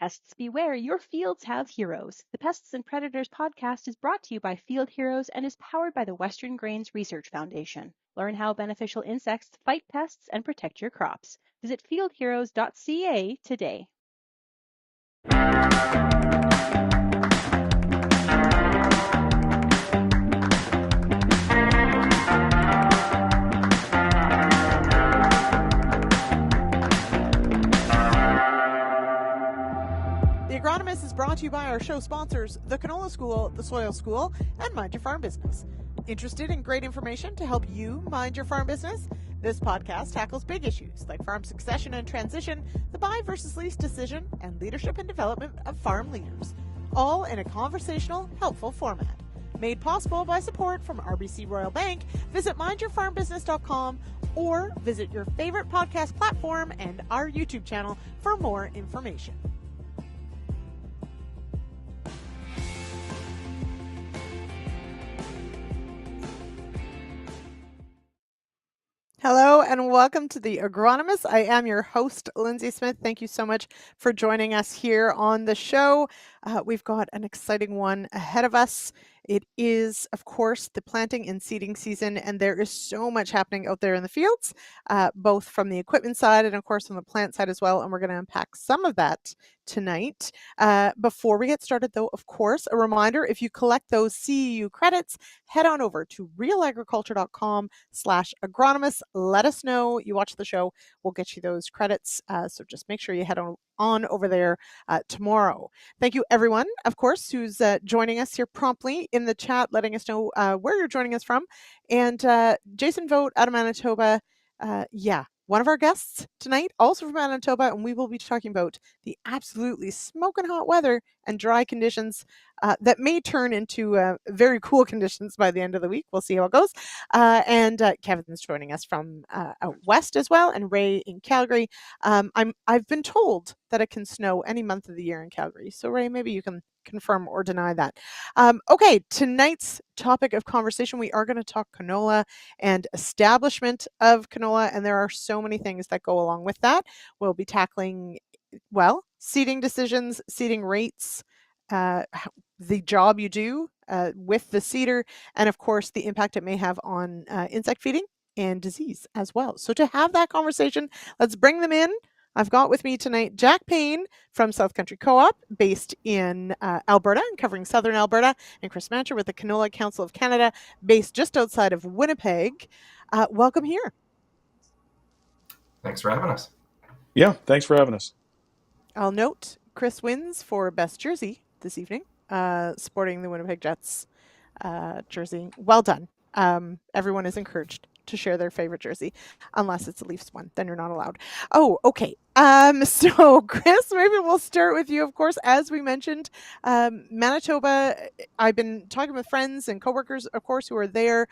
Pests beware, your fields have heroes. The Pests and Predators podcast is brought to you by Field Heroes and is powered by the Western Grains Research Foundation. Learn how beneficial insects fight pests and protect your crops. Visit fieldheroes.ca today. The Agronomist is brought to you by our show sponsors, the Canola School, the Soil School, and Mind Your Farm Business. Interested in great information to help you mind your farm business? This podcast tackles big issues like farm succession and transition, the buy versus lease decision, and leadership and development of farm leaders, all in a conversational, helpful format. Made possible by support from RBC Royal Bank. Visit mindyourfarmbusiness.com or visit your favorite podcast platform and our YouTube channel for more information. Hello and welcome to the Agronomists. I am your host, Lyndsey Smith. Thank you so much for joining us here on the show. We've got an exciting one ahead of us. It is, of course, the planting and seeding season, and there is so much happening out there in the fields, both from the equipment side and, of course, from the plant side as well, and we're going to unpack some of that tonight. Before we get started, though, of course, a reminder, if you collect those CEU credits, head on over to realagriculture.com/agronomists. Let us know you watch the show. We'll get you those credits, so just make sure you head on over there tomorrow. Thank you, everyone, of course, who's joining us here promptly in the chat, letting us know where you're joining us from. And Jason Vogt out of Manitoba, one of our guests tonight, also from Manitoba, and we will be talking about the absolutely smoking hot weather and dry conditions that may turn into very cool conditions by the end of the week. We'll see how it goes. And Kevin's joining us from out west as well, and Ray in Calgary. I've been told that it can snow any month of the year in Calgary. So Ray, maybe you can confirm or deny that. Okay, tonight's topic of conversation, we are going to talk canola and establishment of canola, and there are so many things that go along with that. We'll be tackling, well, seeding decisions, seeding rates, the job you do with the seeder, and of course the impact it may have on insect feeding and disease as well. So to have that conversation, let's bring them in. I've got with me tonight Jack Payne from South Country Co-op, based in Alberta and covering southern Alberta, and Chris Manchur with the Canola Council of Canada, based just outside of Winnipeg. Welcome here. Thanks for having us. Yeah, thanks for having us. I'll note Chris wins for best jersey this evening, sporting the Winnipeg Jets jersey. Well done. Everyone is encouraged to share their favorite jersey, unless it's a Leafs one, then you're not allowed. Oh, okay. So Chris, maybe we'll start with you. Of course, as we mentioned, Manitoba, I've been talking with friends and coworkers, of course, who are there.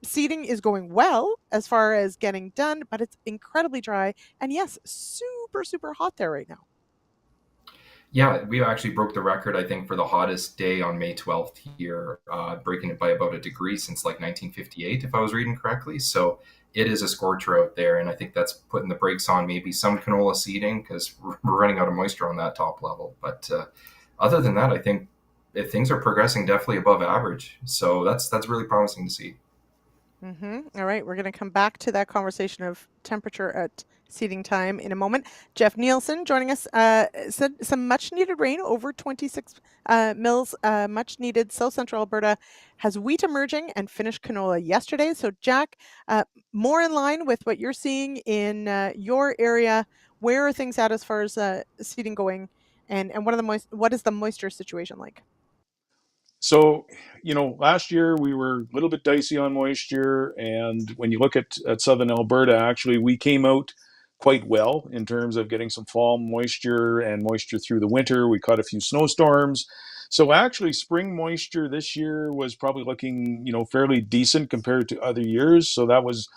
Seeding is going well as far as getting done, but it's incredibly dry. And yes, super, super hot there right now. Yeah, we actually broke the record, I think, for the hottest day on May 12th here, breaking it by about a degree since like 1958, if I was reading correctly. So it is a scorcher out there, and I think that's putting the brakes on maybe some canola seeding because we're running out of moisture on that top level. But other than that, I think things are progressing definitely above average. So that's really promising to see. All right, we're going to come back to that conversation of temperature at seeding time in a moment. Jeff Nielsen joining us, said some much needed rain, over 26 mils, much needed. South Central Alberta has wheat emerging and finished canola yesterday. So Jack, more in line with what you're seeing in your area, where are things at as far as seeding going, and what is the moisture situation like? So, last year we were a little bit dicey on moisture, and when you look at southern Alberta, actually we came out quite well in terms of getting some fall moisture and moisture through the winter. We caught a few snowstorms. So actually spring moisture this year was probably looking, fairly decent compared to other years. So that was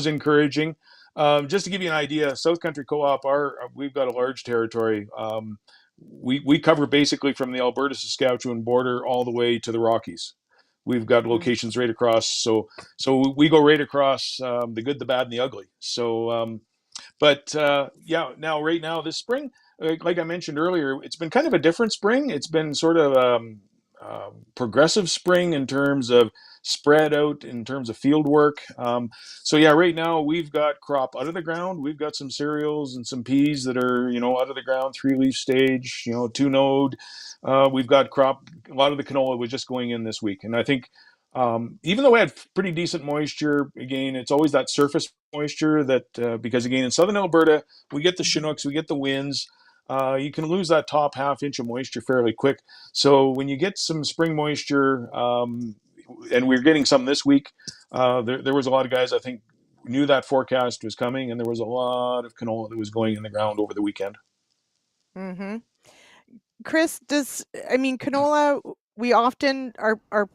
encouraging. Just to give you an idea, South Country Co-op, we've got a large territory. We cover basically from the Alberta-Saskatchewan border all the way to the Rockies. We've got locations right across. So we go right across the good, the bad, and the ugly. So, now right now this spring, like I mentioned earlier, it's been kind of a different spring. It's been sort of progressive spring in terms of spread out, in terms of field work. So yeah, right now we've got crop out of the ground. We've got some cereals and some peas that are, out of the ground, 3-leaf stage, 2-node. We've got crop. A lot of the canola was just going in this week, and I think even though we had pretty decent moisture, again, it's always that surface moisture that because again in southern Alberta we get the Chinooks, we get the winds. You can lose that top half inch of moisture fairly quick. So when you get some spring moisture, and we're getting some this week, there was a lot of guys I think knew that forecast was coming, and there was a lot of canola that was going in the ground over the weekend. Mm-hmm. Chris, canola, we often are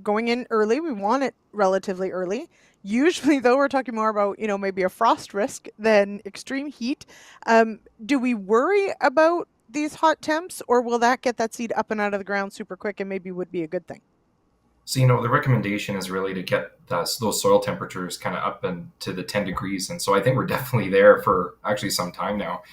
going in early. We want it relatively early. Usually, though, we're talking more about, maybe a frost risk than extreme heat. Do we worry about these hot temps, or will that get that seed up and out of the ground super quick and maybe would be a good thing? So, the recommendation is really to get those soil temperatures kind of up into the 10 degrees. And so I think we're definitely there for actually some time now.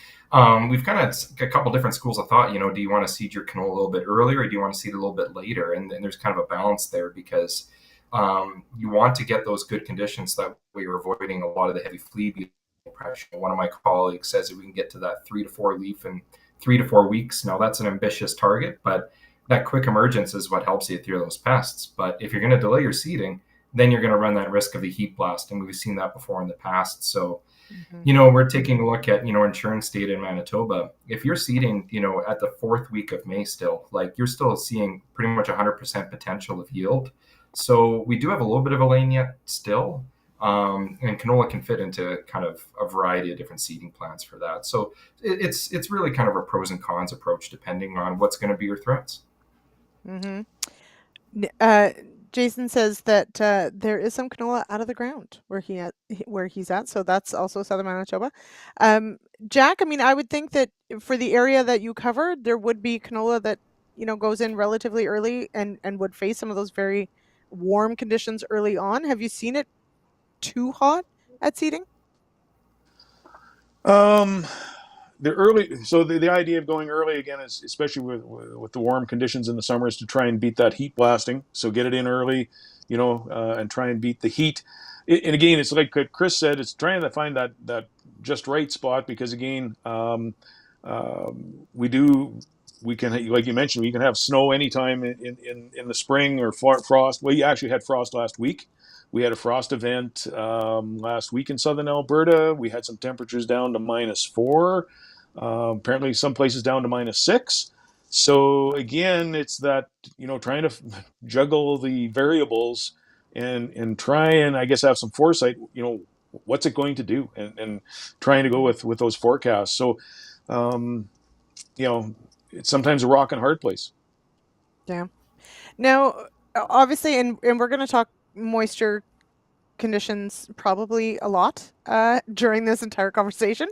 We've kind of a couple different schools of thought. Do you want to seed your canola a little bit earlier, or do you want to seed a little bit later? And there's kind of a balance there because you want to get those good conditions that way you're avoiding a lot of the heavy flea beetle pressure. One of my colleagues says that we can get to that 3 to 4 leaf in 3 to 4 weeks. Now, that's an ambitious target, but that quick emergence is what helps you through those pests. But if you're going to delay your seeding, then you're going to run that risk of the heat blast. And we've seen that before in the past. So, we're taking a look at, insurance data in Manitoba. If you're seeding, at the 4th week of May still, like you're still seeing pretty much 100% potential of yield. So we do have a little bit of a lane yet still. And canola can fit into kind of a variety of different seeding plans for that. So it's really kind of a pros and cons approach depending on what's going to be your threats. Mm-hmm. Jason says that there is some canola out of the ground where he's at, so that's also southern Manitoba. Jack, I would think that for the area that you covered, there would be canola that goes in relatively early and would face some of those very warm conditions early on. Have you seen it too hot at seeding? The idea of going early again is, especially with the warm conditions in the summer, is to try and beat that heat blasting. So get it in early, and try and beat the heat. And again, it's like Chris said, it's trying to find that just right spot because again, we can, like you mentioned, we can have snow anytime in the spring or frost. Well, you actually had frost last week. We had a frost event last week in southern Alberta. We had some temperatures down to -4. Apparently some places down to -6. So again, it's that, trying to juggle the variables and try and, I guess, have some foresight, what's it going to do and trying to go with those forecasts. So, it's sometimes a rock and hard place. Yeah. Now, obviously, and we're going to talk moisture conditions probably a lot during this entire conversation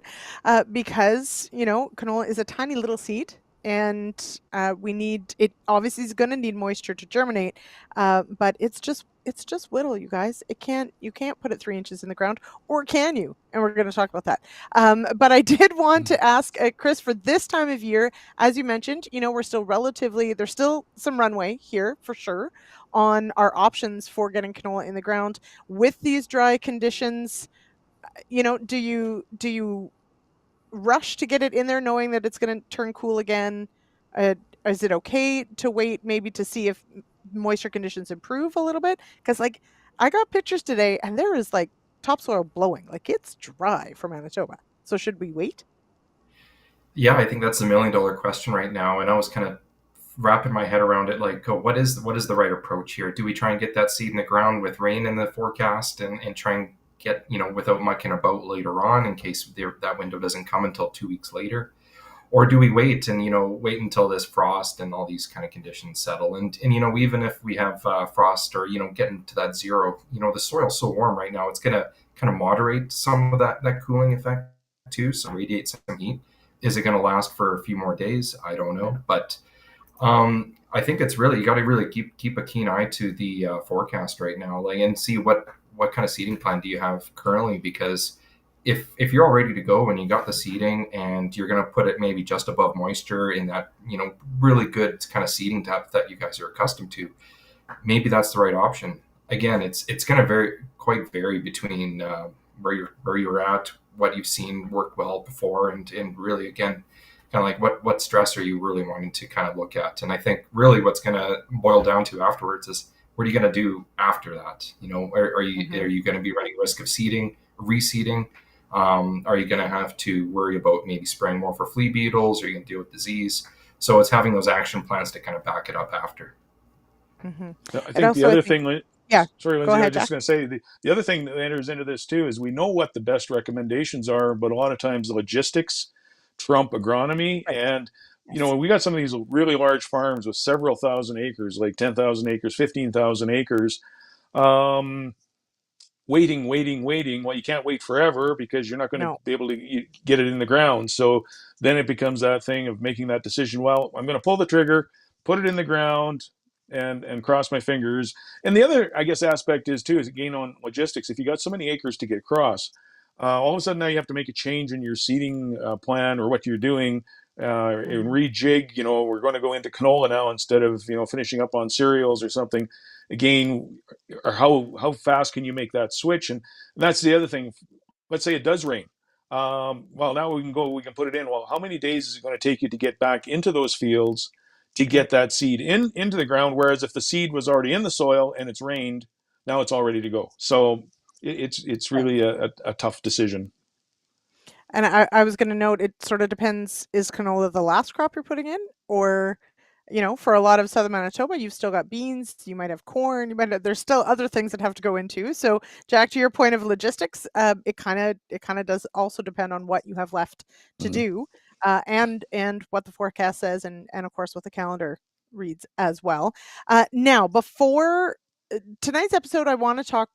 because canola is a tiny little seed and we need it. Obviously is going to need moisture to germinate, but it's just whittle, you guys. You can't put it 3 inches in the ground, or can you? And we're going to talk about that. But I did want to ask Chris, for this time of year, as you mentioned, we're still there's still some runway here for sure on our options for getting canola in the ground with these dry conditions. Do you rush to get it in there knowing that it's going to turn cool again? Is it okay to wait maybe to see if moisture conditions improve a little bit? Because I got pictures today and there is topsoil blowing, it's dry for Manitoba. So should we wait? Yeah, I think that's the $1 million question right now. And I was kind of wrapping my head around it, what is the right approach here? Do we try and get that seed in the ground with rain in the forecast and try and get, without mucking about later on in case that window doesn't come until 2 weeks later? Or do we wait wait until this frost and all these kind of conditions settle? And even if we have frost or, getting to that zero, the soil's so warm right now, it's going to kind of moderate some of that cooling effect too. So radiate some heat. Is it going to last for a few more days? I don't know. But I think it's really, you got to really keep a keen eye to the forecast right now, and see what kind of seeding plan do you have currently, because if you're all ready to go and you got the seeding and you're going to put it maybe just above moisture in that, really good kind of seeding depth that you guys are accustomed to, maybe that's the right option. Again, it's going to vary between where you're at, what you've seen work well before, and really, again, kind of like what stress are you really wanting to kind of look at. And I think really what's going to boil down to afterwards is, what are you going to do after that? Are you going to be running risk of seeding, reseeding? Are you going to have to worry about maybe spraying more for flea beetles? Are you going to deal with disease? So it's having those action plans to kind of back it up after. Mm-hmm. I think the other thing, yeah, sorry, go Lyndsey, I ahead, was just going to say the other thing that enters into this too is we know what the best recommendations are, but a lot of times logistics trump agronomy. Right. And, Yes. we got some of these really large farms with several thousand acres, like 10,000 acres, 15,000 acres. Waiting. Well, you can't wait forever because you're not going to No. be able to get it in the ground. So then it becomes that thing of making that decision. Well, I'm going to pull the trigger, put it in the ground, and cross my fingers. And the other, I guess, aspect is too is again on logistics. If you got so many acres to get across, all of a sudden now you have to make a change in your seeding plan or what you're doing. And rejig. We're going to go into canola now instead of finishing up on cereals or something. Again, or how fast can you make that switch? And that's the other thing. Let's say it does rain. Well, now we can put it in. Well, how many days is it going to take you to get back into those fields to get that seed into the ground? Whereas if the seed was already in the soil and it's rained, now it's all ready to go. So it's really a tough decision. And I was going to note, it sort of depends, is canola the last crop you're putting in? Or, for a lot of southern Manitoba, you've still got beans, you might have corn, there's still other things that have to go into. So, Jack, to your point of logistics, it kind of does also depend on what you have left to do, and what the forecast says, and of course what the calendar reads as well. Now, before tonight's episode, I want to talk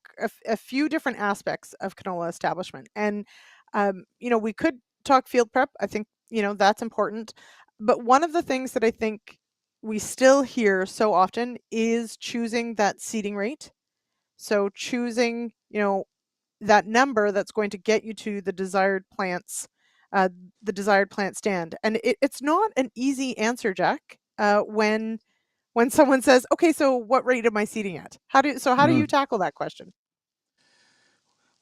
a few different aspects of canola establishment. And we could talk field prep. I think, that's important. But one of the things that I think we still hear so often is choosing that seeding rate. So choosing, that number that's going to get you to the desired plant stand. And it's not an easy answer, Jack, when someone says, okay, so what rate am I seeding at? How do you tackle that question?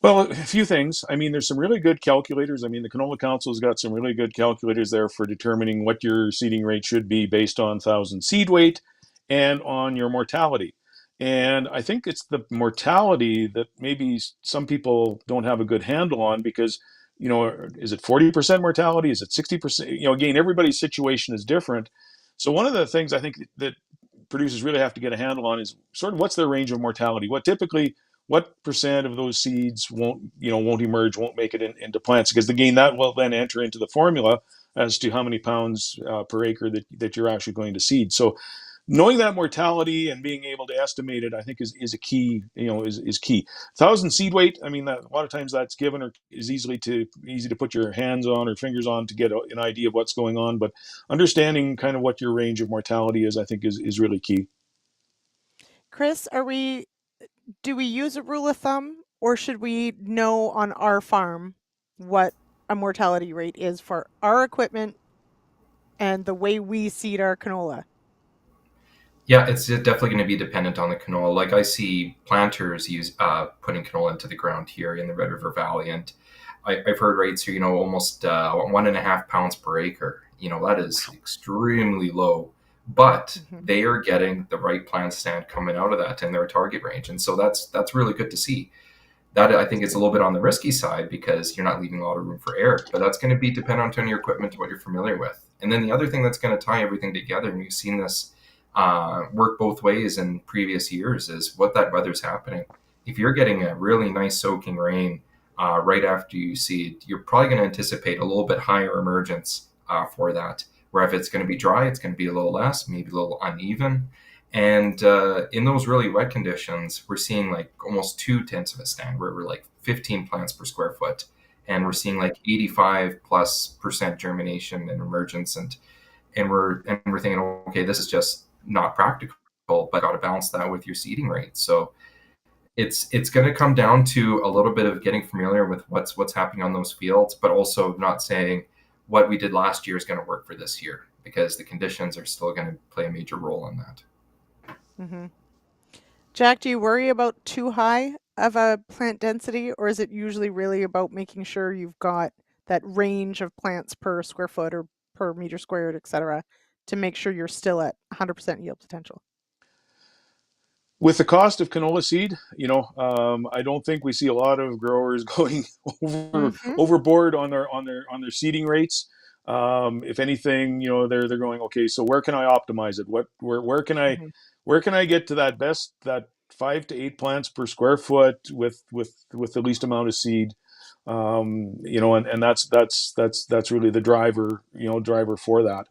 Well, a few things. I mean, there's some really good calculators. I mean, the Canola Council's got some really good calculators there for determining what your seeding rate should be based on 1,000 seed weight and on your mortality. And I think it's the mortality that maybe some people don't have a good handle on because, is it 40% mortality? Is it 60%? Again, everybody's situation is different. So one of the things I think that producers really have to get a handle on is sort of what's their range of mortality. What percent of those seeds won't emerge, won't make it into plants? Because again, that will then enter into the formula as to how many pounds per acre that you're actually going to seed. So knowing that mortality and being able to estimate it, I think is a key, is key. 1,000 seed weight, I mean, a lot of times that's given or is easy to put your hands on or fingers on to get an idea of what's going on. But understanding kind of what your range of mortality is, I think is really key. Chris, do we use a rule of thumb, or should we know on our farm what a mortality rate is for our equipment and the way we seed our canola? Yeah, it's definitely going to be dependent on the canola. Like I see planters putting canola into the ground here in the Red River Valley, and I've heard rates are almost 1.5 pounds per acre. That is extremely low, but they are getting the right plant stand coming out of that in their target range, and so that's really good to see. That I think is a little bit on the risky side because you're not leaving a lot of room for error, but that's going to be dependent on your equipment, what you're familiar with. And then the other thing that's going to tie everything together, and we've seen this work both ways in previous years, is what that weather's happening. If you're getting a really nice soaking rain right after you seed, you're probably going to anticipate a little bit higher emergence for that. Where if it's going to be dry, it's going to be a little less, maybe a little uneven. And in those really wet conditions, we're seeing like almost 2/10 of a stand, where we're like 15 plants per square foot. And we're seeing like 85+% germination and emergence. And we're thinking, okay, this is just not practical, but got to balance that with your seeding rate. So it's going to come down to a little bit of getting familiar with what's happening on those fields, but also not saying what we did last year is going to work for this year, because the conditions are still going to play a major role in that. Mm-hmm. Jack, do you worry about too high of a plant density, or is it usually really about making sure you've got that range of plants per square foot or per meter squared, et cetera, to make sure you're still at 100% yield potential? With the cost of canola seed, I don't think we see a lot of growers going Mm-hmm. overboard on their seeding rates. If anything, they're going, okay, so where can I optimize it? Mm-hmm. Where can I get to that 5 to 8 plants per square foot with the least amount of seed? And that's really the driver for that.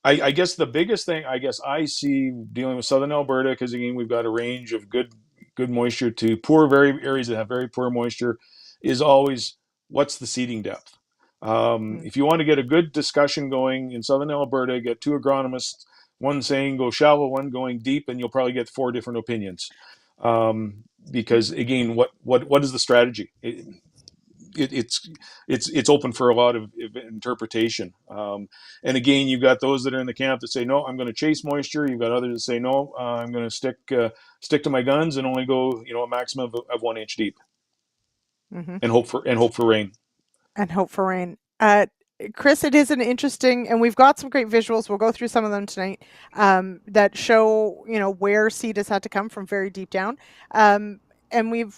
I guess the biggest thing I see dealing with southern Alberta, because again we've got a range of good moisture to poor, very areas that have very poor moisture, is always what's the seeding depth. If you want to get a good discussion going in southern Alberta, get 2 agronomists, one saying go shallow, one going deep, and you'll probably get 4 different opinions. Because again, what is the strategy? It's open for a lot of interpretation. And again, you've got those that are in the camp that say, no, I'm going to chase moisture. You've got others that say, no, I'm going to stick to my guns and only go, a maximum of 1 inch deep, Mm-hmm. and hope for rain. And hope for rain. Chris, it is an interesting, and we've got some great visuals. We'll go through some of them tonight, that show, where seed has had to come from very deep down. And we've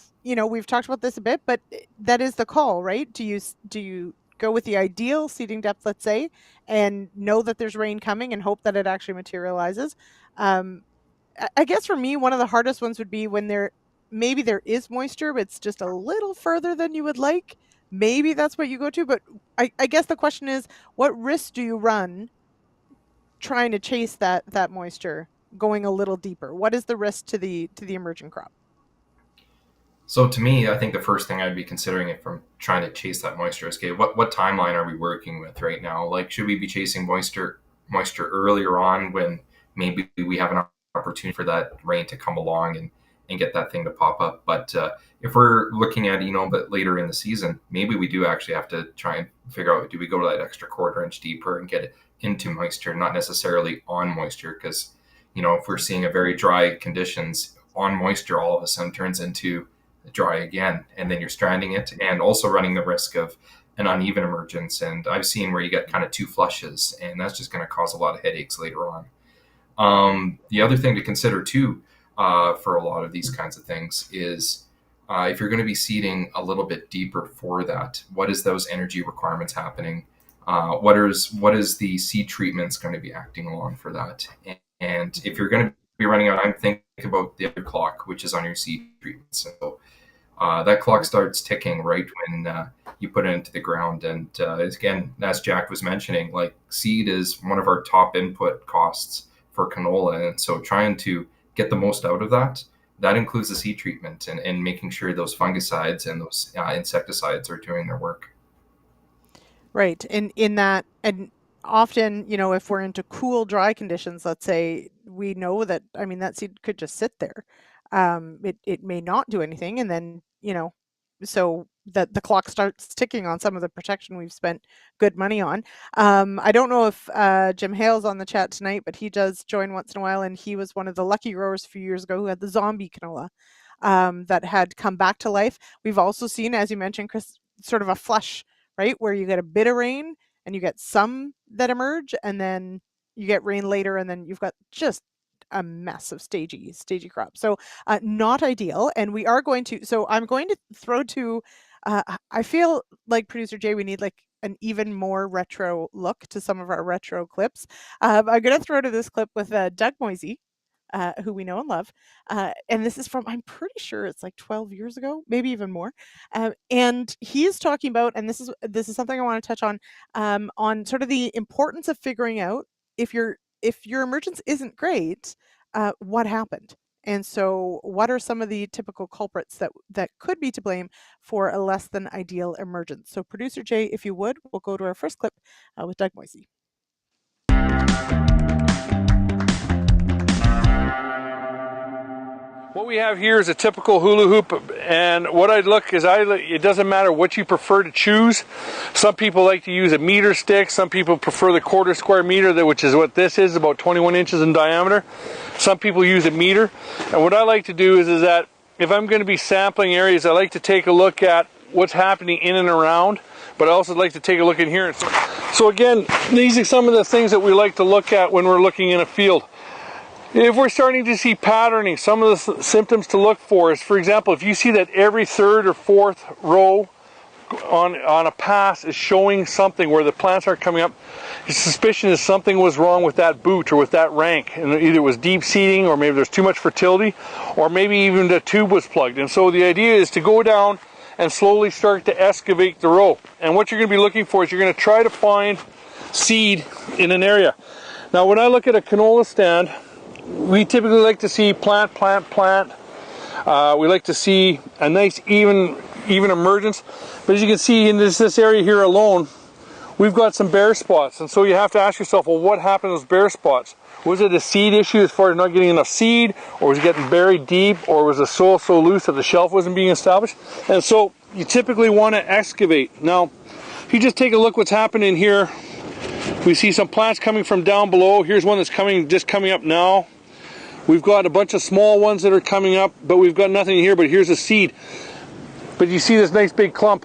talked about this a bit, but that is the call, right? Do you go with the ideal seeding depth, let's say, and know that there's rain coming and hope that it actually materializes? I guess for me, one of the hardest ones would be when maybe there is moisture, but it's just a little further than you would like. Maybe that's what you go to, but I guess the question is, what risk do you run trying to chase that moisture, going a little deeper? What is the risk to the emerging crop? So to me, I think the first thing I'd be considering if I'm trying to chase that moisture is, okay, what timeline are we working with right now? Like, should we be chasing moisture earlier on when maybe we have an opportunity for that rain to come along and get that thing to pop up? But if we're looking at, but later in the season, maybe we do actually have to try and figure out, do we go to that extra 1/4 inch deeper and get it into moisture, not necessarily on moisture? Because, if we're seeing a very dry conditions, on moisture all of a sudden turns into dry again, and then you're stranding it and also running the risk of an uneven emergence. And I've seen where you get kind of 2 flushes, and that's just going to cause a lot of headaches later on. The other thing to consider too, for a lot of these kinds of things is, if you're going to be seeding a little bit deeper for that, what is those energy requirements happening? What is the seed treatments going to be acting along for that? And if you're going to be running out, I'm thinking about the other clock, which is on your seed treatments. So that clock starts ticking right when you put it into the ground. And again, as Jack was mentioning, like, seed is one of our top input costs for canola. And so trying to get the most out of that includes the seed treatment and making sure those fungicides and those insecticides are doing their work. Right. And in that, and often, if we're into cool, dry conditions, let's say, we know that, that seed could just sit there. It may not do anything. And then, so that the clock starts ticking on some of the protection we've spent good money on. I don't know if Jim Hale's on the chat tonight, but he does join once in a while. And he was one of the lucky growers a few years ago who had the zombie canola that had come back to life. We've also seen, as you mentioned, Chris, sort of a flush, right, where you get a bit of rain and you get some that emerge, and then you get rain later, and then you've got just a mess of stagey crop. So not ideal. And we are going to, so I'm going to throw to, I feel like, Producer Jay, we need like an even more retro look to some of our retro clips. I'm going to throw to this clip with Doug Moisey, who we know and love. And this is from, I'm pretty sure it's like 12 years ago, maybe even more. And he's talking about, and this is something I want to touch on sort of the importance of figuring out if your emergence isn't great, what happened. And so what are some of the typical culprits that could be to blame for a less than ideal emergence? So Producer Jay, if you would, we'll go to our first clip with Doug Moisey. What we have here is a typical hula hoop, and what I look is it doesn't matter what you prefer to choose. Some people like to use a meter stick. Some people prefer the quarter square meter, which is what this is, about 21 inches in diameter. Some people use a meter. And what I like to do is that if I'm going to be sampling areas, I like to take a look at what's happening in and around, but I also like to take a look in here. So again, these are some of the things that we like to look at when we're looking in a field. If we're starting to see patterning, some of the symptoms to look for is, for example, if you see that every third or fourth row on a pass is showing something where the plants aren't coming up, your suspicion is something was wrong with that boot or with that rank, and either it was deep seeding, or maybe there's too much fertility, or maybe even the tube was plugged. And so the idea is to go down and slowly start to excavate the row. And what you're going to be looking for is you're going to try to find seed in an area. Now when I look at a canola stand, we typically like to see plant. We like to see a nice even emergence. But as you can see in this area here alone, we've got some bare spots. And so you have to ask yourself, well, what happened to those bare spots? Was it a seed issue as far as not getting enough seed, or was it getting buried deep, or was the soil so loose that the shelf wasn't being established? And so you typically want to excavate. Now, if you just take a look what's happening here, we see some plants coming from down below. Here's one that's just coming up now. We've got a bunch of small ones that are coming up, but we've got nothing here, but here's a seed. But you see this nice big clump.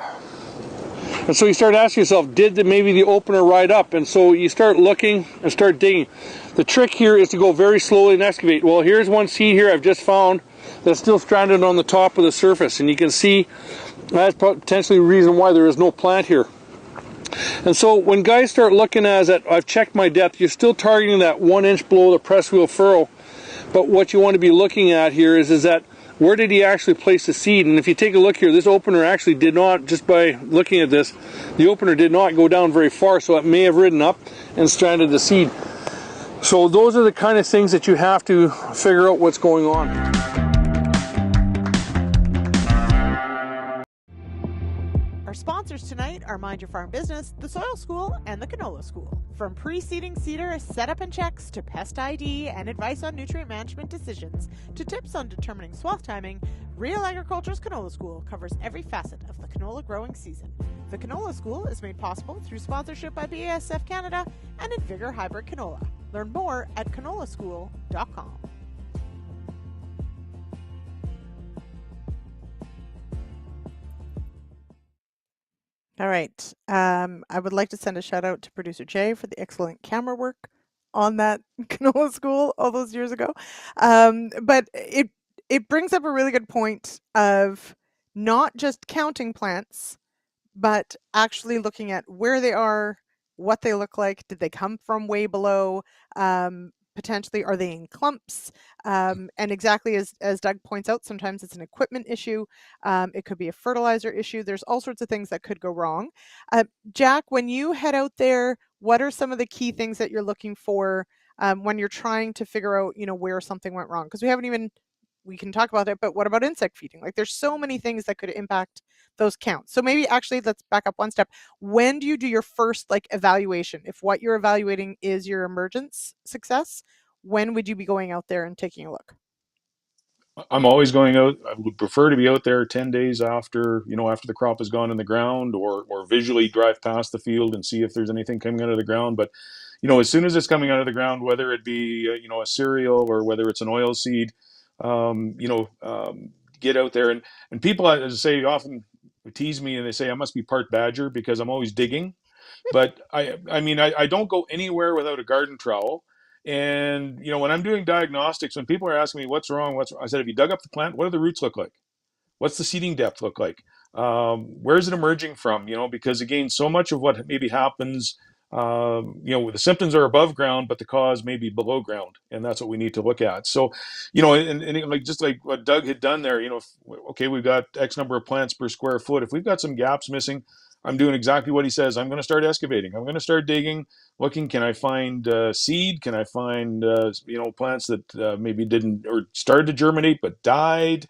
And so you start asking yourself, did maybe the opener ride up? And so you start looking and start digging. The trick here is to go very slowly and excavate. Well, here's one seed here I've just found that's still stranded on the top of the surface. And you can see that's potentially the reason why there is no plant here. And so when guys start looking at it, I've checked my depth, you're still targeting that 1 inch below the press wheel furrow. But what you want to be looking at here is that where did he actually place the seed? And if you take a look here, this opener actually did not, just by looking at this, the opener did not go down very far, so it may have ridden up and stranded the seed. So those are the kind of things that you have to figure out what's going on. Our sponsors tonight are Mind Your Farm Business, the Soil School, and the Canola School. From pre-seeding seeder setup and checks to pest ID and advice on nutrient management decisions to tips on determining swath timing, Real Agriculture's Canola School covers every facet of the canola growing season. The Canola School is made possible through sponsorship by BASF Canada and Invigor Hybrid Canola. Learn more at canolaschool.com. All right. I would like to send a shout out to producer Jay for the excellent camera work on that canola school all those years ago. But it brings up a really good point of not just counting plants, but actually looking at where they are, what they look like, did they come from way below, potentially are they in clumps, and exactly as Doug points out, sometimes it's an equipment issue, it could be a fertilizer issue, there's all sorts of things that could go wrong. Jack, when you head out there, what are some of the key things that you're looking for when you're trying to figure out, where something went wrong? Because we can talk about it, but what about insect feeding? Like there's so many things that could impact those counts. So maybe actually let's back up one step. When do you do your first evaluation? If what you're evaluating is your emergence success, when would you be going out there and taking a look? I'm always going out. I would prefer to be out there 10 days after the crop has gone in the ground, or visually drive past the field and see if there's anything coming out of the ground. But as soon as it's coming out of the ground, whether it be a cereal or whether it's an oil seed, get out there. And people, as I say, often tease me and they say I must be part badger because I'm always digging. But I don't go anywhere without a garden trowel. And when I'm doing diagnostics, when people are asking me what's wrong, I said, have you dug up the plant? What do the roots look like? What's the seeding depth look like? Where's it emerging from? Because again, so much of what maybe happens, the symptoms are above ground, but the cause may be below ground, and that's what we need to look at. So, and just like what Doug had done there, okay, we've got X number of plants per square foot. If we've got some gaps missing, I'm doing exactly what he says. I'm going to start excavating. I'm going to start digging, looking. Can I find seed? Can I find plants that maybe didn't or started to germinate but died?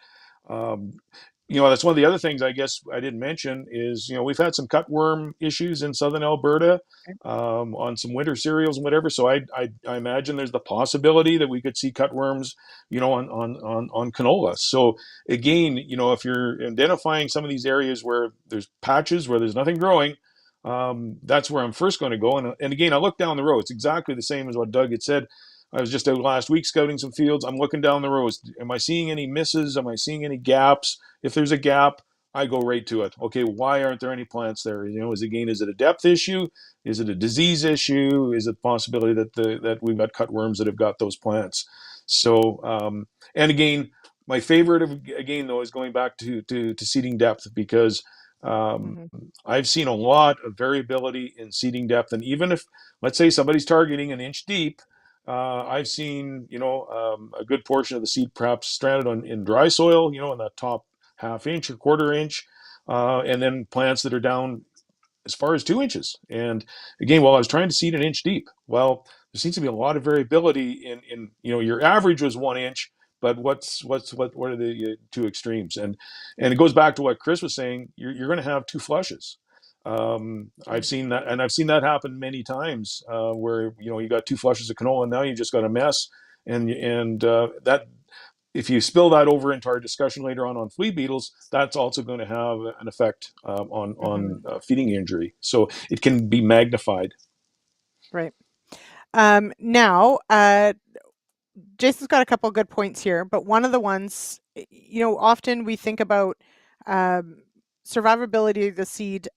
that's one of the other things I guess I didn't mention is, we've had some cutworm issues in southern Alberta on some winter cereals and whatever. So I imagine there's the possibility that we could see cutworms, on canola. So again, if you're identifying some of these areas where there's patches where there's nothing growing, that's where I'm first going to go. And again, I look down the road. It's exactly the same as what Doug had said. I was just out last week scouting some fields. I'm looking down the rows. Am I seeing any misses? Am I seeing any gaps? If there's a gap, I go right to it. Okay, why aren't there any plants there? Is it a depth issue? Is it a disease issue? Is it a possibility that we've got cutworms that have got those plants? So, and again, my favorite again though is going back to seeding depth, because I've seen a lot of variability in seeding depth, and even if, let's say, somebody's targeting an inch deep, I've seen a good portion of the seed perhaps stranded in dry soil, in that top half inch or quarter inch, and then plants that are down as far as 2 inches. And again, while I was trying to seed an inch deep, well, there seems to be a lot of variability in your average was 1 inch, but what are the two extremes? And it goes back to what Chris was saying. You're going to have two flushes. I've seen that, and I've seen that happen many times, where you got two flushes of canola, and now you just got a mess, and that, if you spill that over into our discussion later on flea beetles, that's also going to have an effect on feeding injury. So it can be magnified. Right. Now, Jason's got a couple of good points here, but one of the ones, often we think about survivability of the seed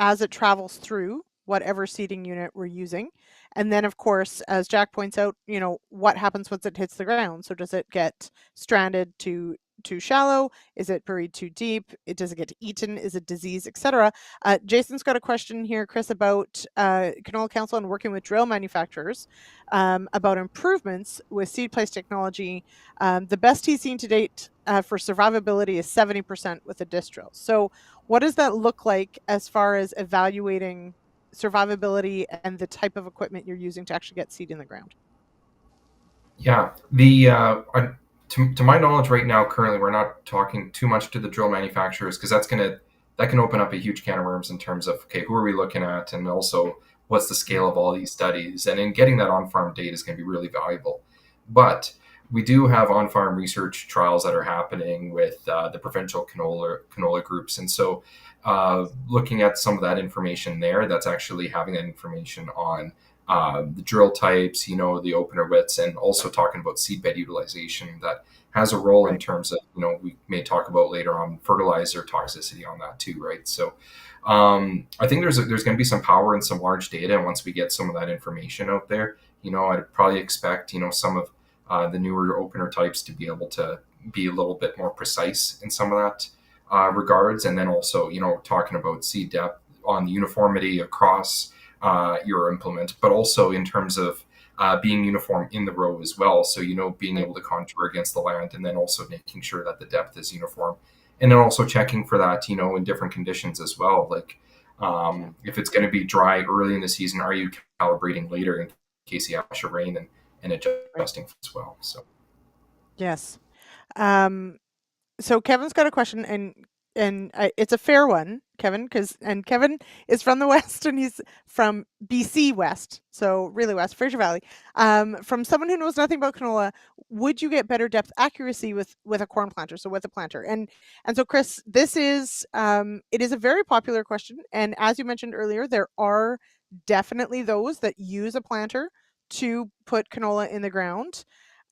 as it travels through whatever seeding unit we're using. And then, of course, as Jack points out, what happens once it hits the ground? So does it get stranded too shallow? Is it buried too deep? Does it get eaten? Is it disease, etc.? Jason's got a question here, Chris, about Canola Council and working with drill manufacturers about improvements with seed place technology. The best he's seen to date for survivability is 70% with a disc drill. So what does that look like as far as evaluating survivability and the type of equipment you're using to actually get seed in the ground? Yeah, to my knowledge right now, currently, we're not talking too much to the drill manufacturers, because that can open up a huge can of worms in terms of, okay, who are we looking at, and also what's the scale of all these studies, and in getting that on-farm data is going to be really valuable. But we do have on-farm research trials that are happening with the provincial canola groups, and so looking at some of that information there, that's actually having that information on the drill types, the opener widths, and also talking about seedbed utilization that has a role in terms of, we may talk about later on fertilizer toxicity on that too, right? So I think there's going to be some power in some large data once we get some of that information out there. I'd probably expect, some of the newer opener types to be able to be a little bit more precise in some of that regards. And then also, talking about seed depth on the uniformity across your implement, but also in terms of being uniform in the row as well. So, being able to contour against the land, and then also making sure that the depth is uniform. And then also checking for that, in different conditions as well. Like if it's going to be dry early in the season, are you calibrating later in case you have a rain, and adjusting as well? So, yes. So Kevin's got a question, and it's a fair one, Kevin, because Kevin is from the West, and he's from BC West, so really West, Fraser Valley. From someone who knows nothing about canola, would you get better depth accuracy with a corn planter, so with a planter? And so, Chris, this is it is a very popular question, and as you mentioned earlier, there are definitely those that use a planter to put canola in the ground.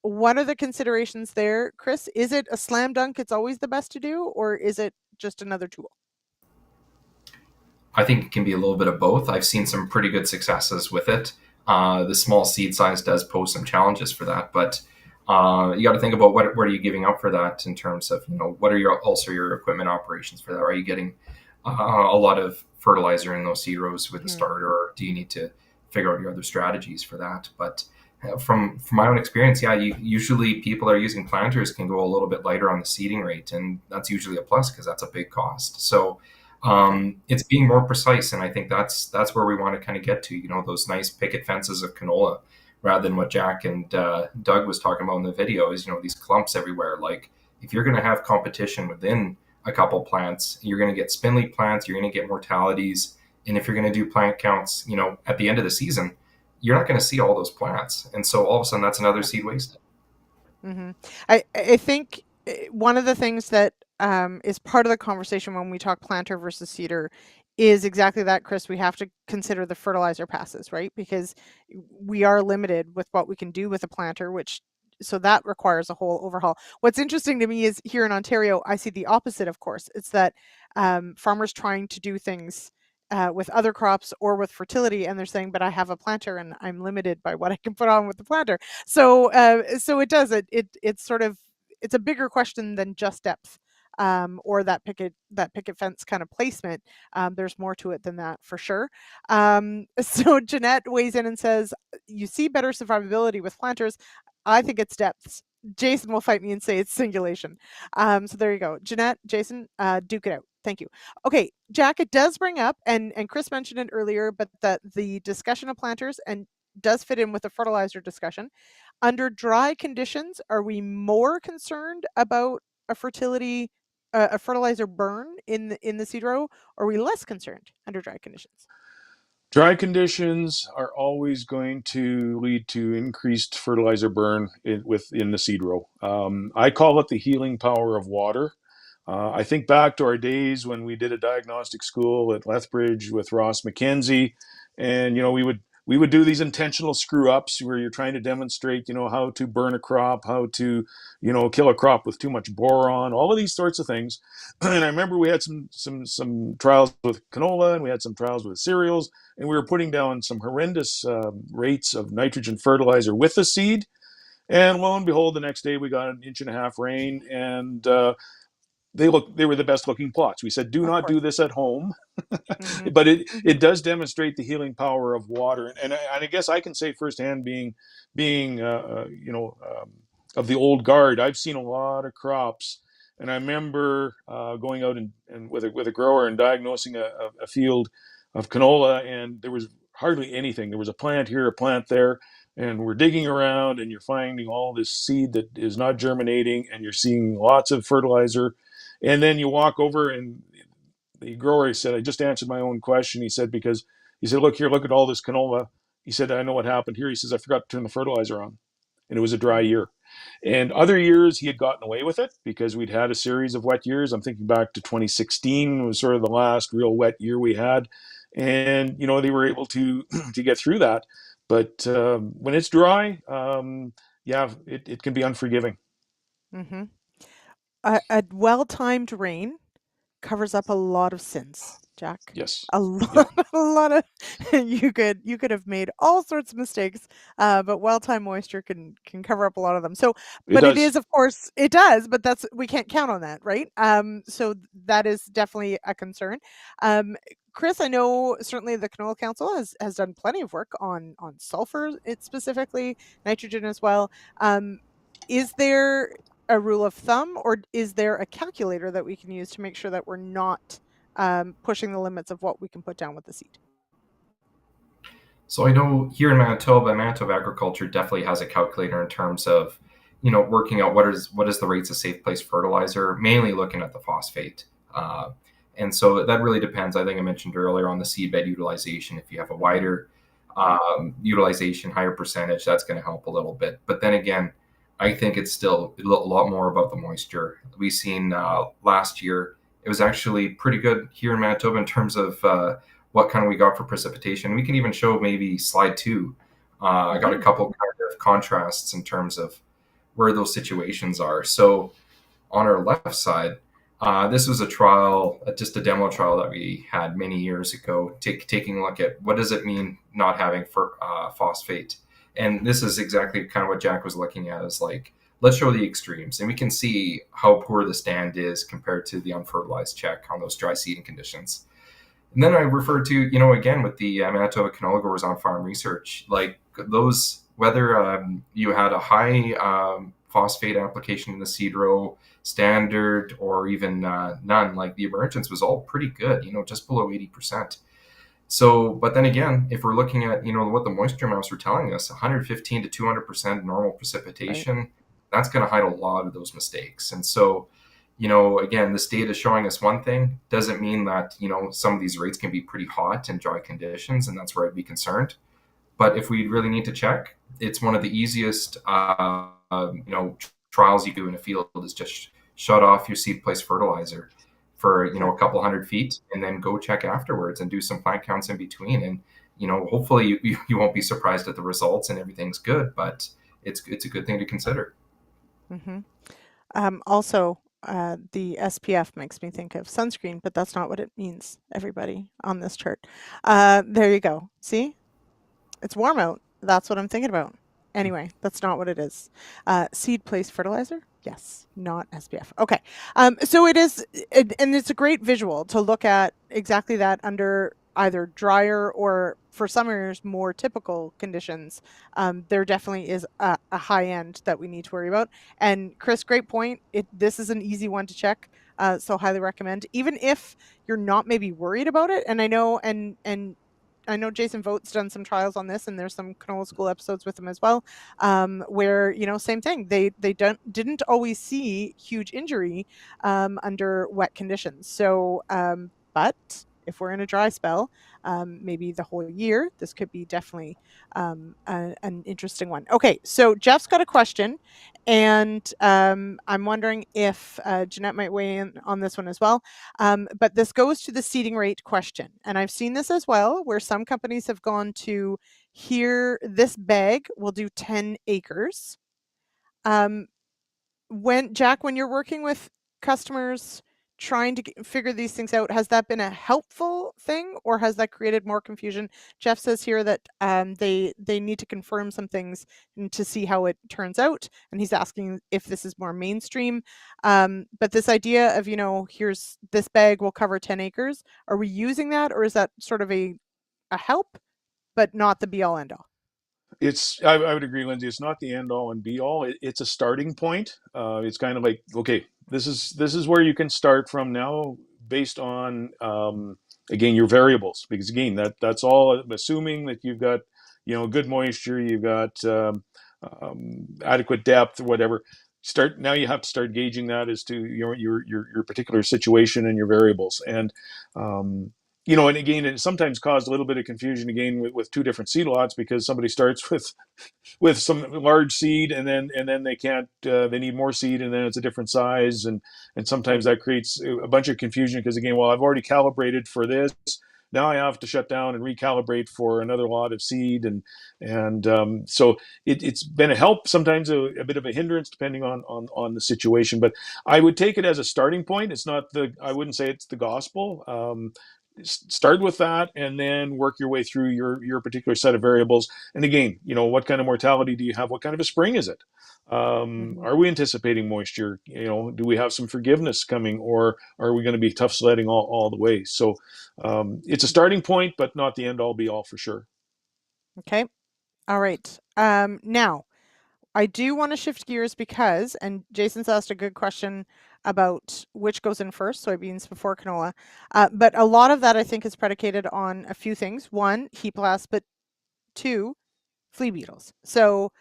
What are the considerations there, Chris? Is it a slam dunk, it's always the best to do, or is it just another tool? I think it can be a little bit of both. I've seen some pretty good successes with it. The small seed size does pose some challenges for that, but you got to think about what are you giving up for that in terms of, what are your equipment operations for that? Are you getting a lot of fertilizer in those seed rows with the starter, or do you need to figure out your other strategies for that? But from my own experience, usually people that are using planters can go a little bit lighter on the seeding rate, and that's usually a plus because that's a big cost. So it's being more precise, and I think that's where we want to kind of get to, those nice picket fences of canola, rather than what Jack and Doug was talking about in the video is, these clumps everywhere. Like, if you're going to have competition within a couple plants, you're going to get spindly plants, you're going to get mortalities. And if you're going to do plant counts, at the end of the season, you're not going to see all those plants. And so all of a sudden that's another seed waste. Mm-hmm. I think one of the things that is part of the conversation when we talk planter versus seeder is exactly that, Chris. We have to consider the fertilizer passes, right? Because we are limited with what we can do with a planter, so that requires a whole overhaul. What's interesting to me is here in Ontario, I see the opposite, of course. It's that farmers trying to do things with other crops or with fertility, and they're saying, but I have a planter and I'm limited by what I can put on with the planter. So it's sort of, it's a bigger question than just depth. Or that picket fence kind of placement. There's more to it than that for sure. So Jeanette weighs in and says, you see better survivability with planters. I think it's depths. Jason will fight me and say it's singulation. So there you go. Jeanette, Jason, duke it out. Thank you. Okay, Jack, it does bring up, and Chris mentioned it earlier, but that the discussion of planters and does fit in with the fertilizer discussion. Under dry conditions, are we more concerned about a fertility, a fertilizer burn in the seed row, or are we less concerned under dry conditions? Dry conditions are always going to lead to increased fertilizer burn within the seed row. I call it the healing power of water. I think back to our days when we did a diagnostic school at Lethbridge with Ross McKenzie, and we would do these intentional screw ups where you're trying to demonstrate how to burn a crop, how to kill a crop with too much boron, all of these sorts of things. And I remember we had some trials with canola, and we had some trials with cereals, and we were putting down some horrendous rates of nitrogen fertilizer with the seed. And lo and behold, the next day we got 1.5 inches rain, and they were the best looking plots. We said, do not do this at home. Mm-hmm. But it does demonstrate the healing power of water. And I guess I can say firsthand, being of the old guard, I've seen a lot of crops. And I remember going out and with a grower and diagnosing a field of canola, and there was hardly anything. There was a plant here, a plant there, and we're digging around, and you're finding all this seed that is not germinating, and you're seeing lots of fertilizer. And then you walk over, and the grower said, I just answered my own question. He said, look here, look at all this canola. He said, I know what happened here. He says, I forgot to turn the fertilizer on. And it was a dry year. And other years he had gotten away with it because we'd had a series of wet years. I'm thinking back to 2016 was sort of the last real wet year we had. And, they were able to get through that. But when it's dry, it can be unforgiving. Mm-hmm. A well-timed rain covers up a lot of sins, Jack. Yes. A lot of you could have made all sorts of mistakes, but well-timed moisture can cover up a lot of them. So, but it is, of course, it does, but we can't count on that, right? So that is definitely a concern. Chris, I know certainly the Canola Council has done plenty of work on sulfur, specifically nitrogen as well. Is there a rule of thumb, or is there a calculator that we can use to make sure that we're not pushing the limits of what we can put down with the seed? So I know here in Manitoba Agriculture definitely has a calculator in terms of, working out what is the rates of safe place fertilizer, mainly looking at the phosphate. And so that really depends. I think I mentioned earlier on the seed bed utilization. If you have a wider utilization, higher percentage, that's going to help a little bit. But then again, I think it's still a lot more about the moisture. We've seen last year, it was actually pretty good here in Manitoba in terms of what kind of we got for precipitation. We can even show maybe slide 2. I got a couple kind of contrasts in terms of where those situations are. So on our left side, this was a trial, just a demo trial that we had many years ago, taking a look at what does it mean not having phosphate. And this is exactly kind of what Jack was looking at, is like, let's show the extremes. And we can see how poor the stand is compared to the unfertilized check on those dry seeding conditions. And then I referred to, again, with the Manitoba Canola Growers on Farm Research, like those, whether you had a high phosphate application in the seed row, standard, or even none, like the emergence was all pretty good, just below 80%. So, but then again, if we're looking at, what the moisture maps were telling us, 115 to 200% normal precipitation, that's going to hide a lot of those mistakes. And so, again, this data is showing us one thing, doesn't mean that, some of these rates can be pretty hot in dry conditions, and that's where I'd be concerned. But if we really need to check, it's one of the easiest, trials you do in a field is just shut off your seed place fertilizer for, a couple 100 feet, and then go check afterwards and do some plant counts in between. And, hopefully you won't be surprised at the results and everything's good, but it's a good thing to consider. Mm-hmm. Also, the SPF makes me think of sunscreen, but that's not what it means, everybody, on this chart. There you go. See? It's warm out. That's what I'm thinking about. Anyway, that's not what it is. Seed place fertilizer? Yes, not SPF. Okay. So it is, and it's a great visual to look at exactly that under either drier or, for some areas, more typical conditions. There definitely is a high end that we need to worry about. And Chris, great point. This is an easy one to check. So highly recommend, even if you're not maybe worried about it. And I know, and I know Jason Vogt's done some trials on this, and there's some Canola School episodes with him as well, where, same thing. They didn't always see huge injury under wet conditions. So, but if we're in a dry spell, maybe the whole year, this could be definitely an interesting one. Okay, so Jeff's got a question, and I'm wondering if Jeanette might weigh in on this one as well. But this goes to the seeding rate question. And I've seen this as well, where some companies have gone to, here, this bag will do 10 acres. Jack, when you're working with customers trying to figure these things out, has that been a helpful thing, or has that created more confusion? Jeff says here that they need to confirm some things to see how it turns out, and he's asking if this is more mainstream. But this idea of, here's this bag will cover 10 acres, are we using that, or is that sort of a help but not the be all end all? I would agree, Lyndsey. It's not the end all and be all. It's a starting point. It's kind of like, okay, this is where you can start from now, based on again, your variables, because again, that's all assuming that you've got, good moisture, you've got adequate depth or whatever. Now you have to start gauging that as to your particular situation and your variables. And and again, it sometimes caused a little bit of confusion again with two different seed lots, because somebody starts with some large seed, and then they can't, they need more seed, and then it's a different size, and sometimes that creates a bunch of confusion, because again, well, I've already calibrated for this, now I have to shut down and recalibrate for another lot of seed, and so it's been a help, sometimes a bit of a hindrance, depending on the situation. But I would take it as a starting point. It's not I wouldn't say it's the gospel. Start with that, and then work your way through your particular set of variables. And again, what kind of mortality do you have? What kind of a spring is it? Are we anticipating moisture? Do we have some forgiveness coming, or are we going to be tough sledding all the way? So it's a starting point, but not the end all be all, for sure. Okay. All right. Now, I do want to shift gears because, and Jason's asked a good question about which goes in first, soybeans before canola. But a lot of that, I think, is predicated on a few things. One, heat blast, but two, flea beetles. So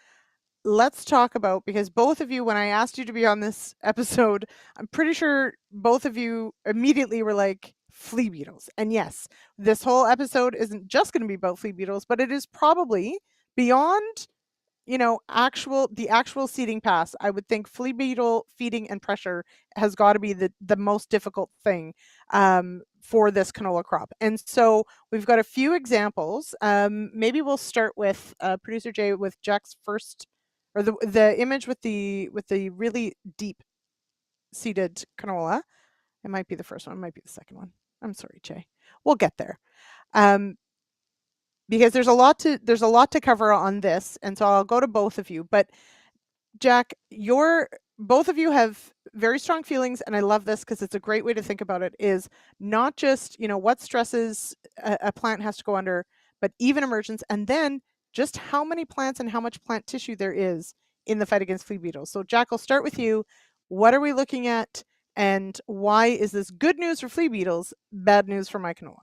let's talk about, because both of you, when I asked you to be on this episode, I'm pretty sure both of you immediately were like, flea beetles. And yes, this whole episode isn't just going to be about flea beetles, but it is probably beyond the actual seeding pass. I would think flea beetle feeding and pressure has got to be the most difficult thing for this canola crop. And so we've got a few examples. Maybe we'll start with producer Jay, with Jack's first, or the image with the really deep seeded canola. It might be the first one, it might be the second one. I'm sorry, Jay. We'll get there. Because there's a lot to cover on this, and so I'll go to both of you. But Jack, both of you have very strong feelings, and I love this because it's a great way to think about it. Is not just what stresses a plant has to go under, but even emergence, and then just how many plants and how much plant tissue there is in the fight against flea beetles. So Jack, I'll start with you. What are we looking at, and why is this good news for flea beetles, bad news for my canola?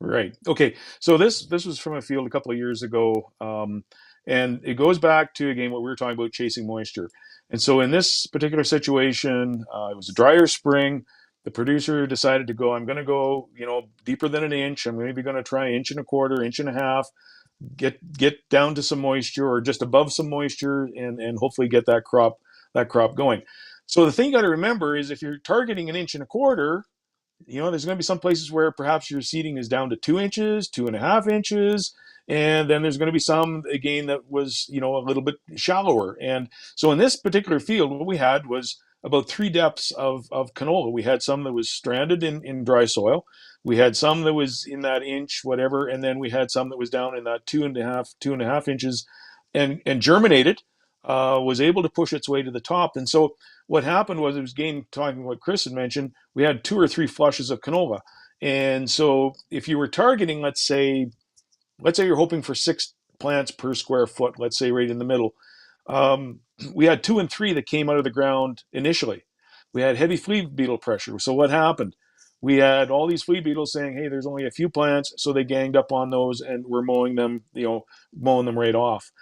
Right. Okay. So this was from a field a couple of years ago, and it goes back to, again, what we were talking about, chasing moisture. And so in this particular situation, it was a drier spring. The producer decided to go, I'm going to go, deeper than an inch. I'm maybe going to try 1.25 inches, 1.5 inches, get down to some moisture or just above some moisture, and hopefully get that crop going. So the thing you got to remember is if you're targeting 1.25 inches, there's going to be some places where perhaps your seeding is down to 2 inches, 2.5 inches, and then there's going to be some again that was a little bit shallower. And so in this particular field, what we had was about 3 depths of canola. We had some that was stranded in dry soil. We had some that was in that inch, whatever, and then we had some that was down in that 2.5 inches, and germinated, was able to push its way to the top. And so what happened was, it was again talking what Chris had mentioned, we had 2 or 3 flushes of canola. And so if you were targeting, let's say you're hoping for 6 plants per square foot, let's say right in the middle. We had 2 and 3 that came out of the ground initially. We had heavy flea beetle pressure. So what happened? We had all these flea beetles saying, hey, there's only a few plants. So they ganged up on those and were mowing them right off.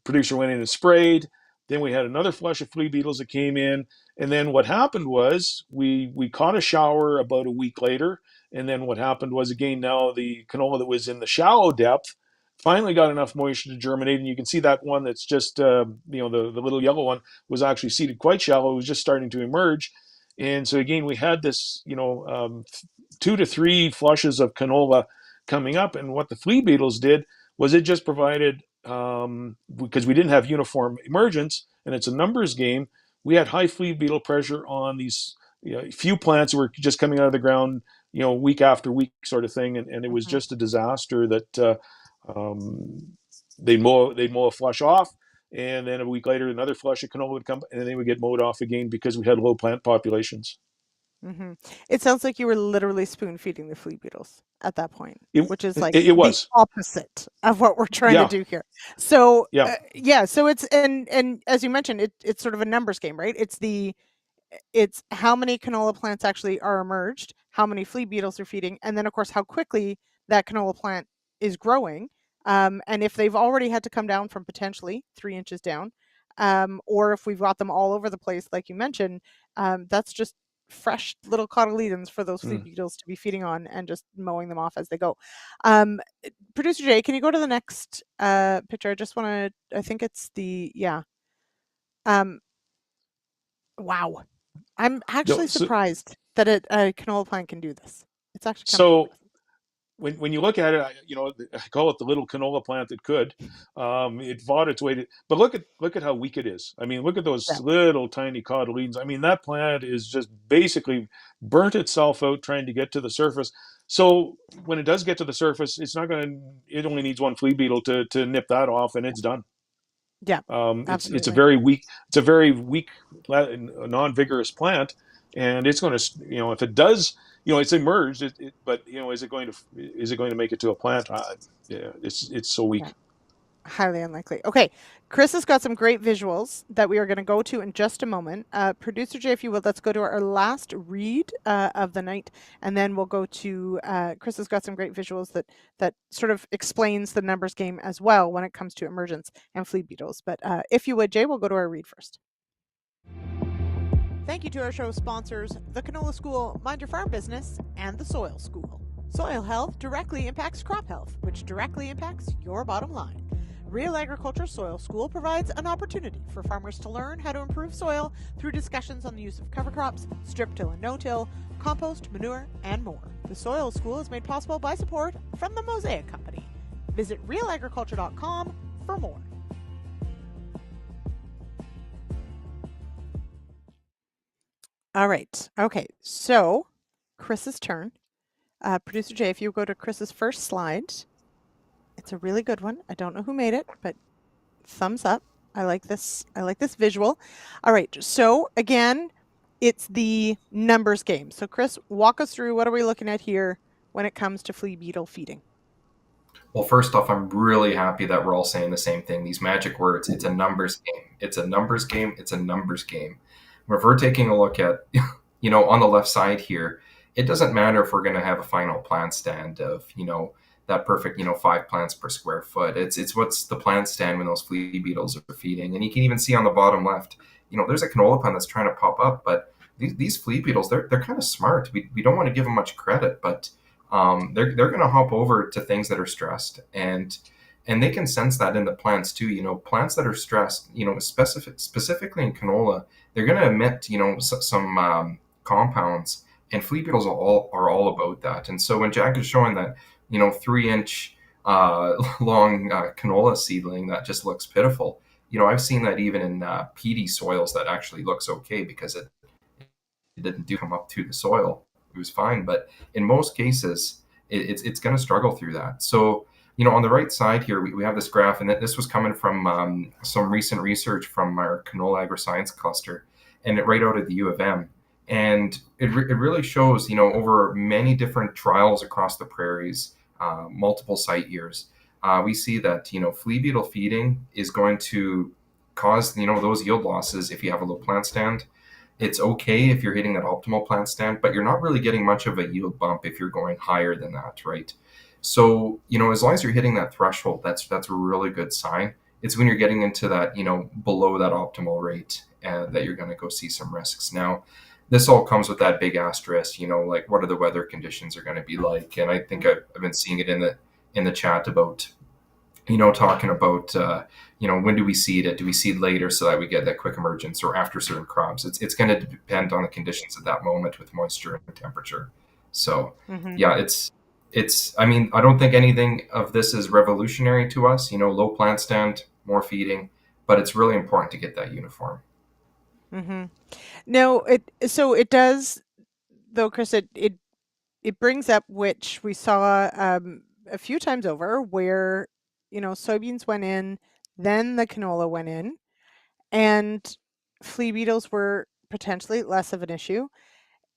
Producer went in and sprayed. Then we had another flush of flea beetles that came in. And then what happened was we caught a shower about a week later. And then what happened was, again, now the canola that was in the shallow depth finally got enough moisture to germinate. And you can see that one that's just, the little yellow one was actually seeded quite shallow. It was just starting to emerge. And so again, we had this, 2 to 3 flushes of canola coming up. And what the flea beetles did was it just provided, because we didn't have uniform emergence and it's a numbers game, we had high flea beetle pressure on these few plants that were just coming out of the ground, week after week sort of thing. And it was just a disaster that they'd mow a flush off. And then a week later, another flush of canola would come, and then they would get mowed off again because we had low plant populations. Mm-hmm. It sounds like you were literally spoon feeding the flea beetles at that point, which is like it was the opposite of what we're trying to do here. So so it's and as you mentioned, it's sort of a numbers game, right? It's how many canola plants actually are emerged, how many flea beetles are feeding, and then of course how quickly that canola plant is growing. And if they've already had to come down from potentially 3 inches down, or if we've got them all over the place, like you mentioned, that's just fresh little cotyledons for those flea beetles to be feeding on and just mowing them off as they go. Producer Jay, can you go to the next picture? I just want to, I think it's wow. I'm actually surprised that a canola plant can do this. It's actually kind of impressive. When you look at it, I call it the little canola plant that could. It fought its way to, but look at how weak it is. I mean, look at those little tiny cotyledons. I mean, that plant is just basically burnt itself out trying to get to the surface. So when it does get to the surface, it only needs 1 flea beetle to nip that off, and it's done. Yeah, it's a very weak, non-vigorous plant, and it's going to, if it does, it's emerged, but is it going to make it to a plant? It's so weak. Yeah. Highly unlikely. Okay, Chris has got some great visuals that we are going to go to in just a moment. Producer Jay, if you will, let's go to our last read of the night, and then we'll go to Chris has got some great visuals that sort of explains the numbers game as well when it comes to emergence and flea beetles. But if you would, Jay, we'll go to our read first. Thank you to our show sponsors, the Canola School, Mind Your Farm Business, and the Soil School. Soil health directly impacts crop health, which directly impacts your bottom line. Real Agriculture Soil School provides an opportunity for farmers to learn how to improve soil through discussions on the use of cover crops, strip till and no-till, compost, manure, and more. The Soil School is made possible by support from the Mosaic Company. Visit realagriculture.com for more. All right. Okay. So, Chris's turn. Producer Jay, if you go to Chris's first slide. It's a really good one. I don't know who made it, but thumbs up. I like this visual. All right. So again, it's the numbers game. So Chris, walk us through, what are we looking at here when it comes to flea beetle feeding? Well, first off, I'm really happy that we're all saying the same thing. These magic words, it's a numbers game. It's a numbers game. It's a numbers game. If we're taking a look at, on the left side here, it doesn't matter if we're going to have a final plant stand of, that perfect, 5 plants per square foot. It's what's the plant stand when those flea beetles are feeding. And you can even see on the bottom left, there's a canola plant that's trying to pop up, but these flea beetles, they're kind of smart. We don't want to give them much credit, but they're going to hop over to things that are stressed, and they can sense that in the plants too. Plants that are stressed, specifically in canola, they're going to emit, some compounds, and flea beetles are all about that. And so when Jack is showing that, 3-inch long canola seedling that just looks pitiful, I've seen that even in peaty soils that actually looks okay because it didn't come up through the soil. It was fine, but in most cases, it's going to struggle through that. So, on the right side here, we have this graph, and this was coming from some recent research from our Canola Agroscience cluster, and it right out of the U of M. And it really shows, over many different trials across the prairies, multiple site years, we see that, flea beetle feeding is going to cause, those yield losses if you have a low plant stand. It's okay if you're hitting that optimal plant stand, but you're not really getting much of a yield bump if you're going higher than that, right? So, as long as you're hitting that threshold, that's a really good sign. It's when you're getting into that, below that optimal rate that you're going to go see some risks. Now, this all comes with that big asterisk, like what are the weather conditions are going to be like? And I think I've been seeing it in the chat about, talking about, when do we seed it? Do we seed later so that we get that quick emergence, or after certain crops? It's going to depend on the conditions at that moment with moisture and temperature. So, yeah, I don't think anything of this is revolutionary to us, low plant stand, more feeding, but it's really important to get that uniform. No, it does, though, Chris, it brings up, which we saw a few times over, where, soybeans went in, then the canola went in, and flea beetles were potentially less of an issue.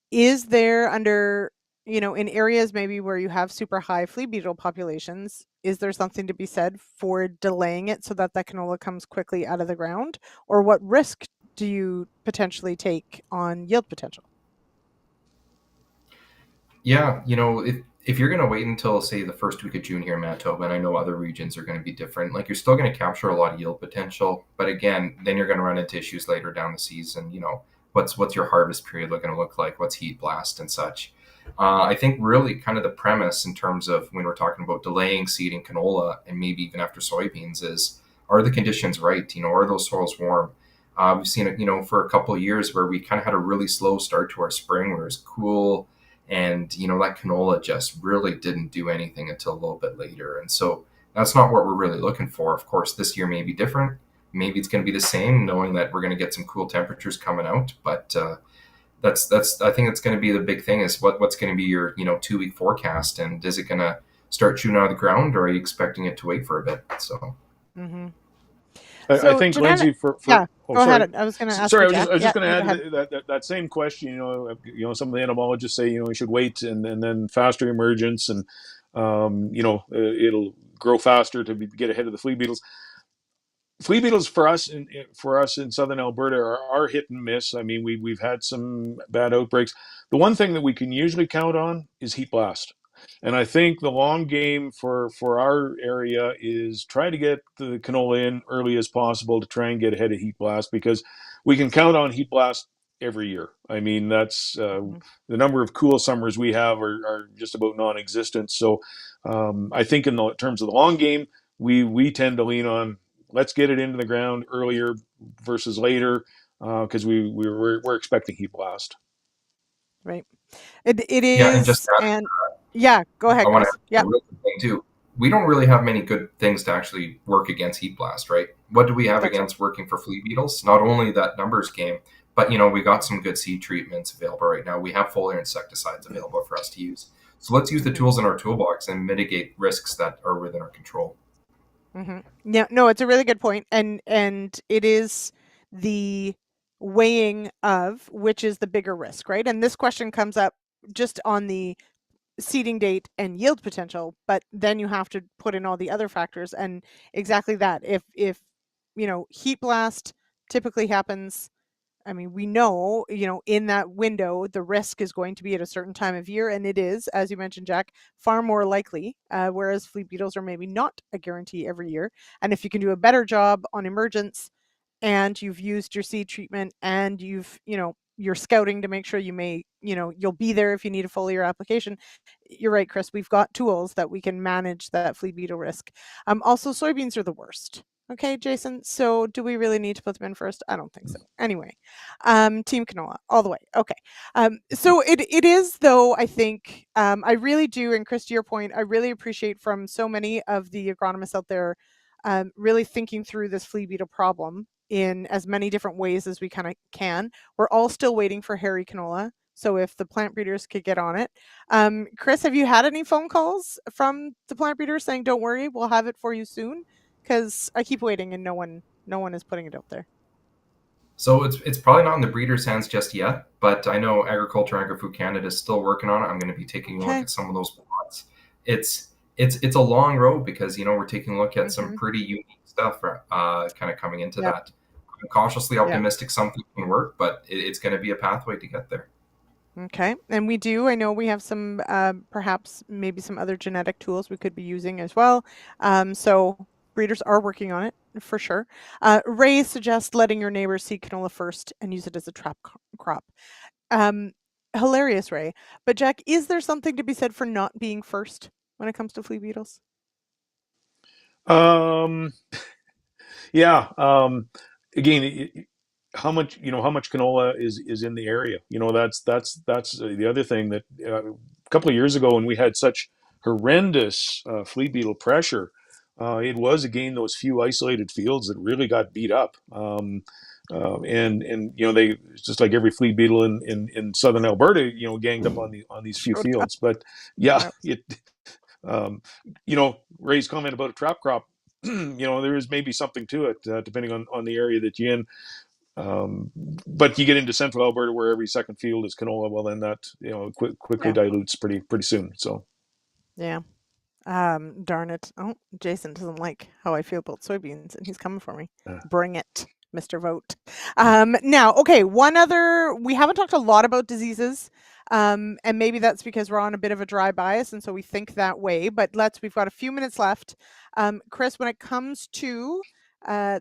Is there in areas maybe where you have super high flea beetle populations, is there something to be said for delaying it so that that canola comes quickly out of the ground? Or what risk do you potentially take on yield potential? Yeah, if you're going to wait until, say, the first week of June here in Manitoba, and I know other regions are going to be different, like you're still going to capture a lot of yield potential. But again, then you're going to run into issues later down the season. What's your harvest period going to look like? What's heat blast and such? I think really kind of the premise in terms of when we're talking about delaying seeding canola and maybe even after soybeans is, are the conditions right? Are those soils warm? We've seen it, for a couple of years where we kind of had a really slow start to our spring where it was cool. And, that canola just really didn't do anything until a little bit later. And so that's not what we're really looking for. Of course, this year may be different. Maybe it's going to be the same, knowing that we're going to get some cool temperatures coming out. But I think it's going to be the big thing is what's going to be your, 2-week forecast. And is it going to start shooting out of the ground, or are you expecting it to wait for a bit? So. I think, Lyndsey, for yeah, go ahead. I was going to ask. Sorry, I was just going to add that same question. Some of the entomologists say we should wait and then faster emergence, and it'll grow faster to get ahead of the flea beetles. Flea beetles for us in southern Alberta are hit and miss. I mean, we've had some bad outbreaks. The one thing that we can usually count on is heat blast. And I think the long game for our area is try to get the canola in early as possible to try and get ahead of heat blast, because we can count on heat blast every year. I mean, that's the number of cool summers we have are just about non-existent. So I think in terms of the long game, we tend to lean on, let's get it into the ground earlier versus later, because we're expecting heat blast. Right. It is. Yeah, and just go ahead, I want Chris. to add a real quick thing too. We don't really have many good things to actually work against heat blast, right? What do we have against working for flea beetles? Not only that numbers game, but we got some good seed treatments available right now. We have foliar insecticides available for us to use. So let's use the tools in our toolbox and mitigate risks that are within our control. Yeah, no, it's a really good point, and it is the weighing of which is the bigger risk, right? And this question comes up just on the seeding date and yield potential, but then you have to put in all the other factors, and exactly that. If heat blast typically happens I mean, we know, in that window, the risk is going to be at a certain time of year, and it is, as you mentioned, Jack, far more likely, whereas flea beetles are maybe not a guarantee every year. And if you can do a better job on emergence, and you've used your seed treatment, and you're scouting to make sure you'll be there if you need a foliar application. You're right, Chris, we've got tools that we can manage that flea beetle risk. Also, soybeans are the worst. Okay, Jason, so do we really need to put them in first? I don't think so. Anyway, team canola all the way. Okay. So it is, though, I think, I really do, and Chris, to your point, I really appreciate from so many of the agronomists out there really thinking through this flea beetle problem in as many different ways as we kind of can. We're all still waiting for hairy canola. So if the plant breeders could get on it. Chris, have you had any phone calls from the plant breeders saying, don't worry, we'll have it for you soon? Because I keep waiting and no one is putting it out there. So it's probably not in the breeder's hands just yet, but I know Agriculture and Agri-Food Canada is still working on it. I'm going to be taking a look at some of those plots. It's a long road because we're taking a look at some pretty unique stuff kind of coming into that. I'm cautiously optimistic something can work, but it's going to be a pathway to get there. Okay, and I know we have some perhaps maybe some other genetic tools we could be using as well. So breeders are working on it for sure. Ray suggests letting your neighbors seed canola first and use it as a trap crop. Hilarious, Ray. But Jack, is there something to be said for not being first when it comes to flea beetles? Yeah. Again, how much canola is in the area? That's the other thing that a couple of years ago when we had such horrendous flea beetle pressure, it was again those few isolated fields that really got beat up. And they just like every flea beetle in southern Alberta, ganged up on these few fields. But yeah, Ray's comment about a trap crop, there is maybe something to it, depending on the area that you're in. But you get into central Alberta where every second field is canola, well, then that quickly dilutes pretty soon. So yeah. Darn it. Oh, Jason doesn't like how I feel about soybeans, and he's coming for me. Bring it, Mr. Vote. Now, okay, we haven't talked a lot about diseases, and maybe that's because we're on a bit of a dry bias, and so we think that way, but we've got a few minutes left. Chris, when it comes to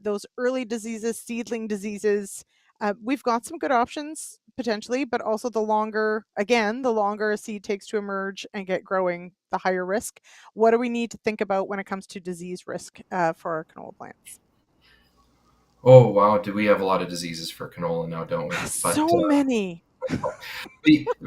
those early diseases, seedling diseases, we've got some good options potentially, but also the longer a seed takes to emerge and get growing, the higher risk. What do we need to think about when it comes to disease risk for our canola plants? Oh, wow. Do we have a lot of diseases for canola now, don't we? So many.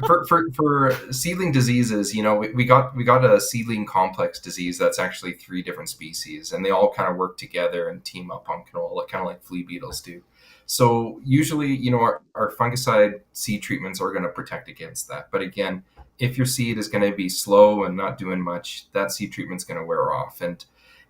For seedling diseases, we got a seedling complex disease that's actually 3 different species, and they all kind of work together and team up on canola, kind of like flea beetles do. So usually, our fungicide seed treatments are going to protect against that. But again, if your seed is going to be slow and not doing much, that seed treatment's going to wear off. And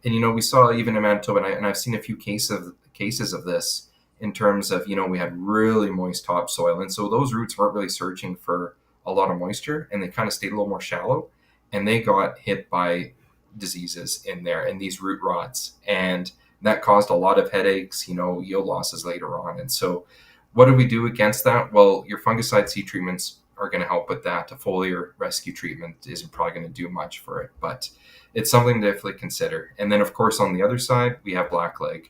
we saw even in Manitoba, and I've seen a few cases of this in terms of, we had really moist topsoil. And so those roots weren't really searching for a lot of moisture, and they kind of stayed a little more shallow, and they got hit by diseases in there and these root rots. And that caused a lot of headaches, yield losses later on. And so what do we do against that? Well, your fungicide seed treatments are going to help with that. A foliar rescue treatment isn't probably going to do much for it, but it's something to definitely consider. And then, of course, on the other side, we have blackleg.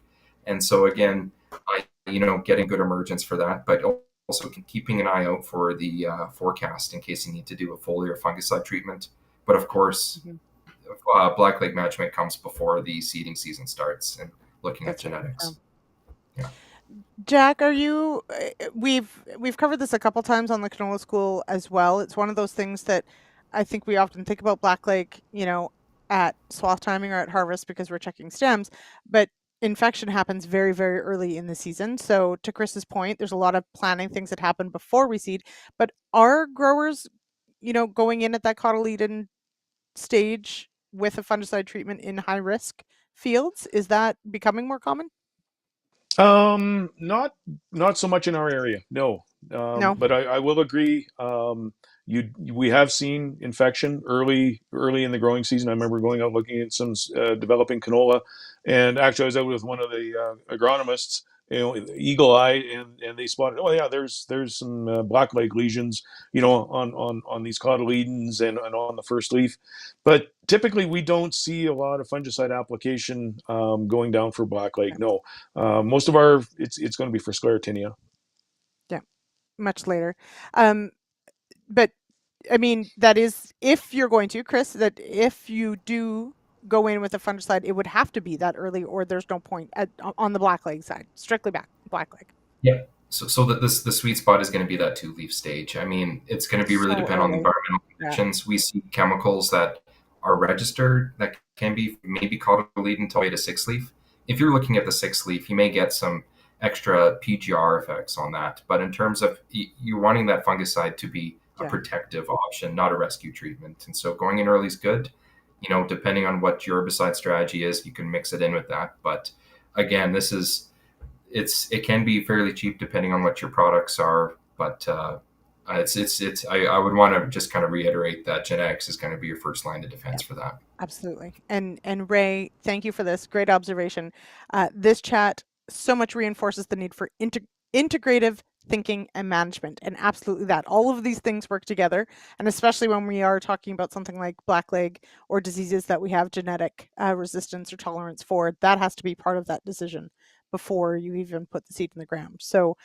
And so, again, getting good emergence for that, but also keeping an eye out for the forecast in case you need to do a foliar fungicide treatment. But, of course, blackleg management comes before the seeding season starts and looking at genetics. Yeah. Jack, we've covered this a couple times on the Canola School as well. It's one of those things that I think we often think about blackleg, at swath timing or at harvest because we're checking stems, but infection happens very, very early in the season. So to Chris's point, there's a lot of planning things that happen before we seed, but are growers, going in at that cotyledon stage with a fungicide treatment in high risk fields? Is that becoming more common? Not so much in our area, no. No. But I will agree. We have seen infection early in the growing season. I remember going out looking at some developing canola, and actually I was out with one of the agronomists, eagle eye, and they spotted, oh yeah, there's some blackleg lesions, on these cotyledons and on the first leaf. But typically we don't see a lot of fungicide application going down for blackleg. No, most of our it's going to be for sclerotinia. Yeah, much later. But I mean, that is, if you're going to, Chris, that if you do go in with a fungicide, it would have to be that early, or there's no point on the blackleg side, strictly blackleg. Yeah. So the sweet spot is going to be that 2-leaf stage. I mean, it's going to be really So dependent on the early. environmental conditions. We see chemicals that are registered that can be maybe cotyledon until 8 to 6-leaf. If you're looking at the 6-leaf, you may get some extra PGR effects on that. But in terms of you're wanting that fungicide to be a protective option, not a rescue treatment. And so going in early is good. Depending on what your herbicide strategy is, you can mix it in with that. But again, it can be fairly cheap depending on what your products are, but I would want to just kind of reiterate that genetics is going to be your first line of defense for that. Absolutely. And Ray, thank you for this great observation. This chat so much reinforces the need for integrative thinking and management, and absolutely that all of these things work together, and especially when we are talking about something like blackleg or diseases that we have genetic resistance or tolerance for, that has to be part of that decision before you even put the seed in the ground. So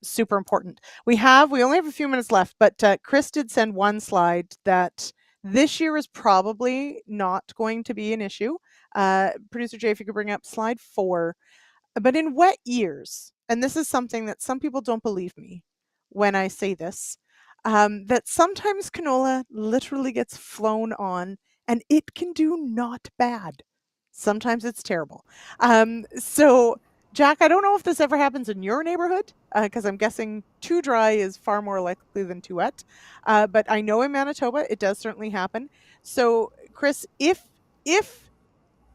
super important. We only have a few minutes left, but Chris did send one slide that this year is probably not going to be an issue. Producer Jay, if you could bring up slide 4. But in wet years, and this is something that some people don't believe me when I say this, that sometimes canola literally gets flown on and it can do not bad. Sometimes it's terrible. So Jack, I don't know if this ever happens in your neighborhood, because I'm guessing too dry is far more likely than too wet. But I know in Manitoba, it does certainly happen. So Chris, if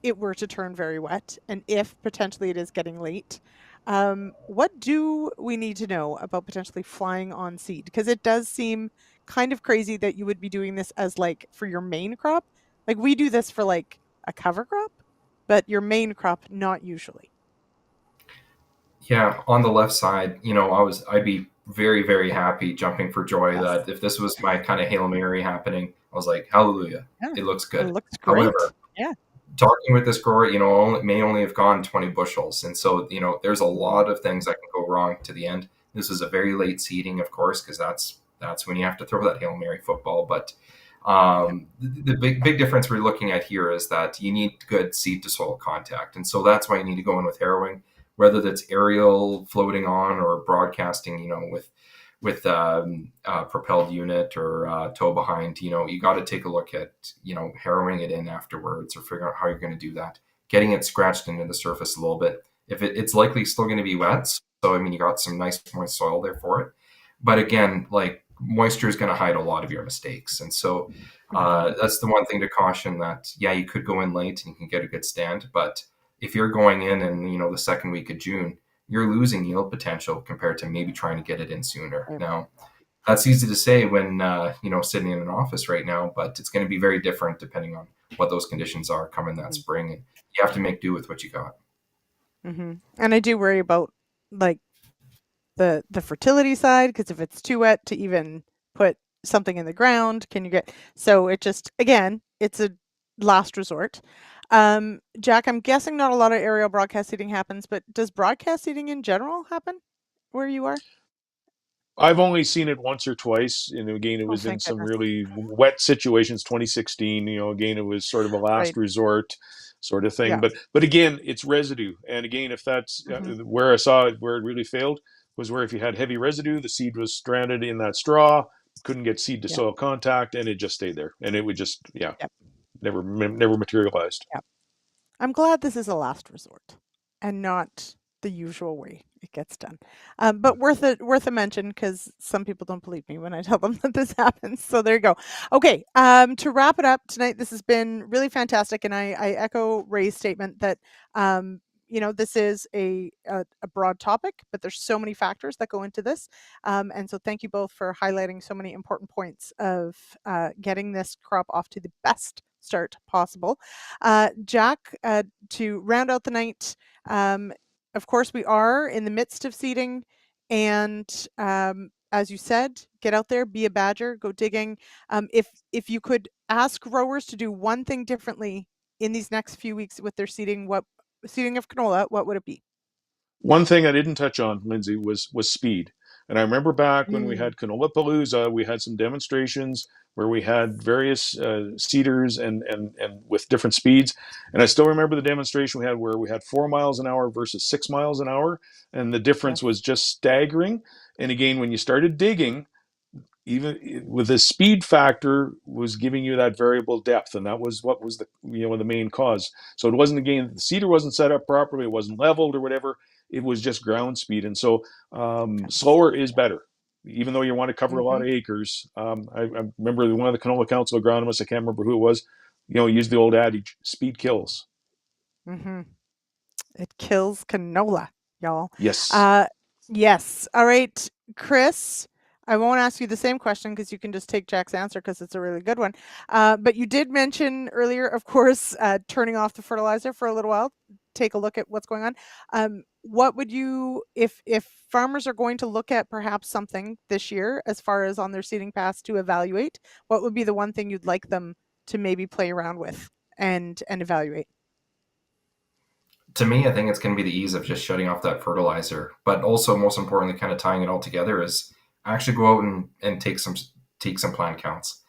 it were to turn very wet, and if potentially it is getting late, what do we need to know about potentially flying on seed? Because it does seem kind of crazy that you would be doing this as like for your main crop. Like we do this for like a cover crop, but your main crop, not usually. Yeah, on the left side, I'd be very, very happy, jumping for joy that if this was my kind of Hail Mary happening, I was like, hallelujah, it looks good. It looks great. However, talking with this grower, may only have gone 20 bushels. And so, there's a lot of things that can go wrong to the end. This is a very late seeding, of course, because that's when you have to throw that Hail Mary football. But the big difference we're looking at here is that you need good seed to soil contact. And so that's why you need to go in with harrowing, whether that's aerial floating on or broadcasting, with propelled unit or tow behind. You got to take a look at harrowing it in afterwards, or figure out how you're going to do that, getting it scratched into the surface a little bit. If it's likely still going to be wet, so you got some nice moist soil there for it, but again, like, moisture is going to hide a lot of your mistakes. And so that's the one thing to caution, that you could go in late and you can get a good stand, but if you're going in the second week of June, you're losing yield potential compared to maybe trying to get it in sooner. Now, that's easy to say when sitting in an office right now, but it's going to be very different depending on what those conditions are coming that spring, and you have to make do with what you got. And I do worry about like the fertility side, because if it's too wet to even put something in the ground, so it just, again, it's a last resort. Jack, I'm guessing not a lot of aerial broadcast seeding happens, but does broadcast seeding in general happen where you are? I've only seen it once or twice, and again, it was in some really wet situations. 2016, again, it was sort of a last resort sort of thing. But again, it's residue, and again, if that's where I saw it, where it really failed was where if you had heavy residue, the seed was stranded in that straw, couldn't get seed to soil contact, and it just stayed there, and it would just never materialized. I'm glad this is a last resort and not the usual way it gets done. But worth a mention, because some people don't believe me when I tell them that this happens. So there you go. Okay, to wrap it up tonight, this has been really fantastic, and I echo Ray's statement that this is a broad topic, but there's so many factors that go into this. And so thank you both for highlighting so many important points of getting this crop off to the best start possible. Jack, to round out the night, of course, we are in the midst of seeding, and as you said, get out there, be a badger, go digging. If you could ask growers to do one thing differently in these next few weeks with their seeding of canola, what would it be? One thing I didn't touch on, Lyndsey, was speed. And I remember back when we had Canola Palooza, we had some demonstrations where we had various seeders and with different speeds. And I still remember the demonstration we had where we had 4 miles an hour versus 6 miles an hour, and the difference was just staggering. And again, when you started digging, even with the speed factor was giving you that variable depth, and that was what was the the main cause. So it wasn't, again, the seeder wasn't set up properly, it wasn't leveled or whatever, it was just ground speed. And so slower is better, even though you want to cover a lot of acres. I remember one of the Canola Council agronomists, I can't remember who it was, used the old adage, speed kills. It kills canola, y'all. Yes. Yes. All right, Chris, I won't ask you the same question because you can just take Jack's answer because it's a really good one. But you did mention earlier, of course, turning off the fertilizer for a little while, take a look at what's going on. What would you, if farmers are going to look at perhaps something this year as far as on their seeding paths to evaluate, what would be the one thing you'd like them to maybe play around with and evaluate? To me, I think it's going to be the ease of just shutting off that fertilizer, but also most importantly, kind of tying it all together is actually go out and take some plant counts.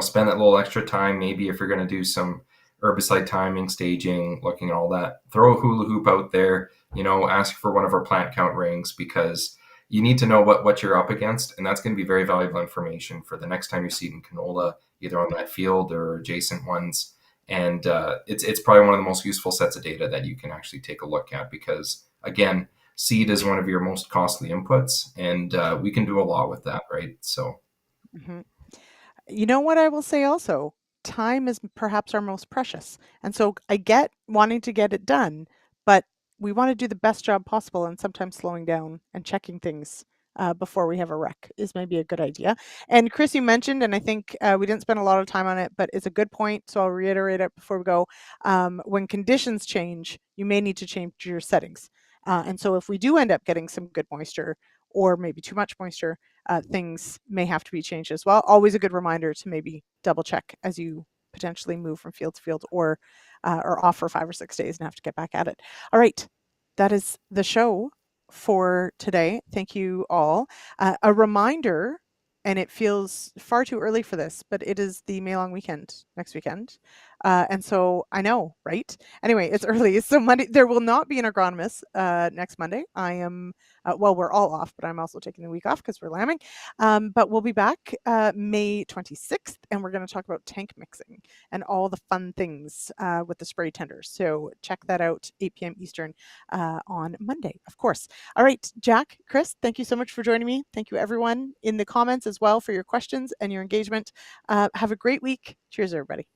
Spend that little extra time. Maybe if you're going to do some herbicide timing, staging, looking at all that, throw a hula hoop out there. Ask for one of our plant count rings, because you need to know what you're up against, and that's going to be very valuable information for the next time you're seeding canola, either on that field or adjacent ones. And it's probably one of the most useful sets of data that you can actually take a look at, because again, seed is one of your most costly inputs, and we can do a lot with that, right? So you know what I will say also, time is perhaps our most precious, and so I get wanting to get it done, but we want to do the best job possible, and sometimes slowing down and checking things before we have a wreck is maybe a good idea. And Chris, you mentioned, and I think we didn't spend a lot of time on it, but it's a good point, so I'll reiterate it before we go. When conditions change, you may need to change your settings. And so if we do end up getting some good moisture or maybe too much moisture, things may have to be changed as well. Always a good reminder to maybe double check as you potentially move from field to field or off for 5 or 6 days and have to get back at it. All right, that is the show for today. Thank you all. A reminder, and it feels far too early for this, but it is the May long weekend next weekend. And so I know, right? Anyway, it's early. So Monday, there will not be an agronomist next Monday. I am, we're all off, but I'm also taking the week off because we're lambing. But we'll be back May 26th, and we're going to talk about tank mixing and all the fun things with the spray tenders. So check that out, 8 p.m. Eastern on Monday, of course. All right, Jack, Chris, thank you so much for joining me. Thank you, everyone, in the comments as well for your questions and your engagement. Have a great week. Cheers, everybody.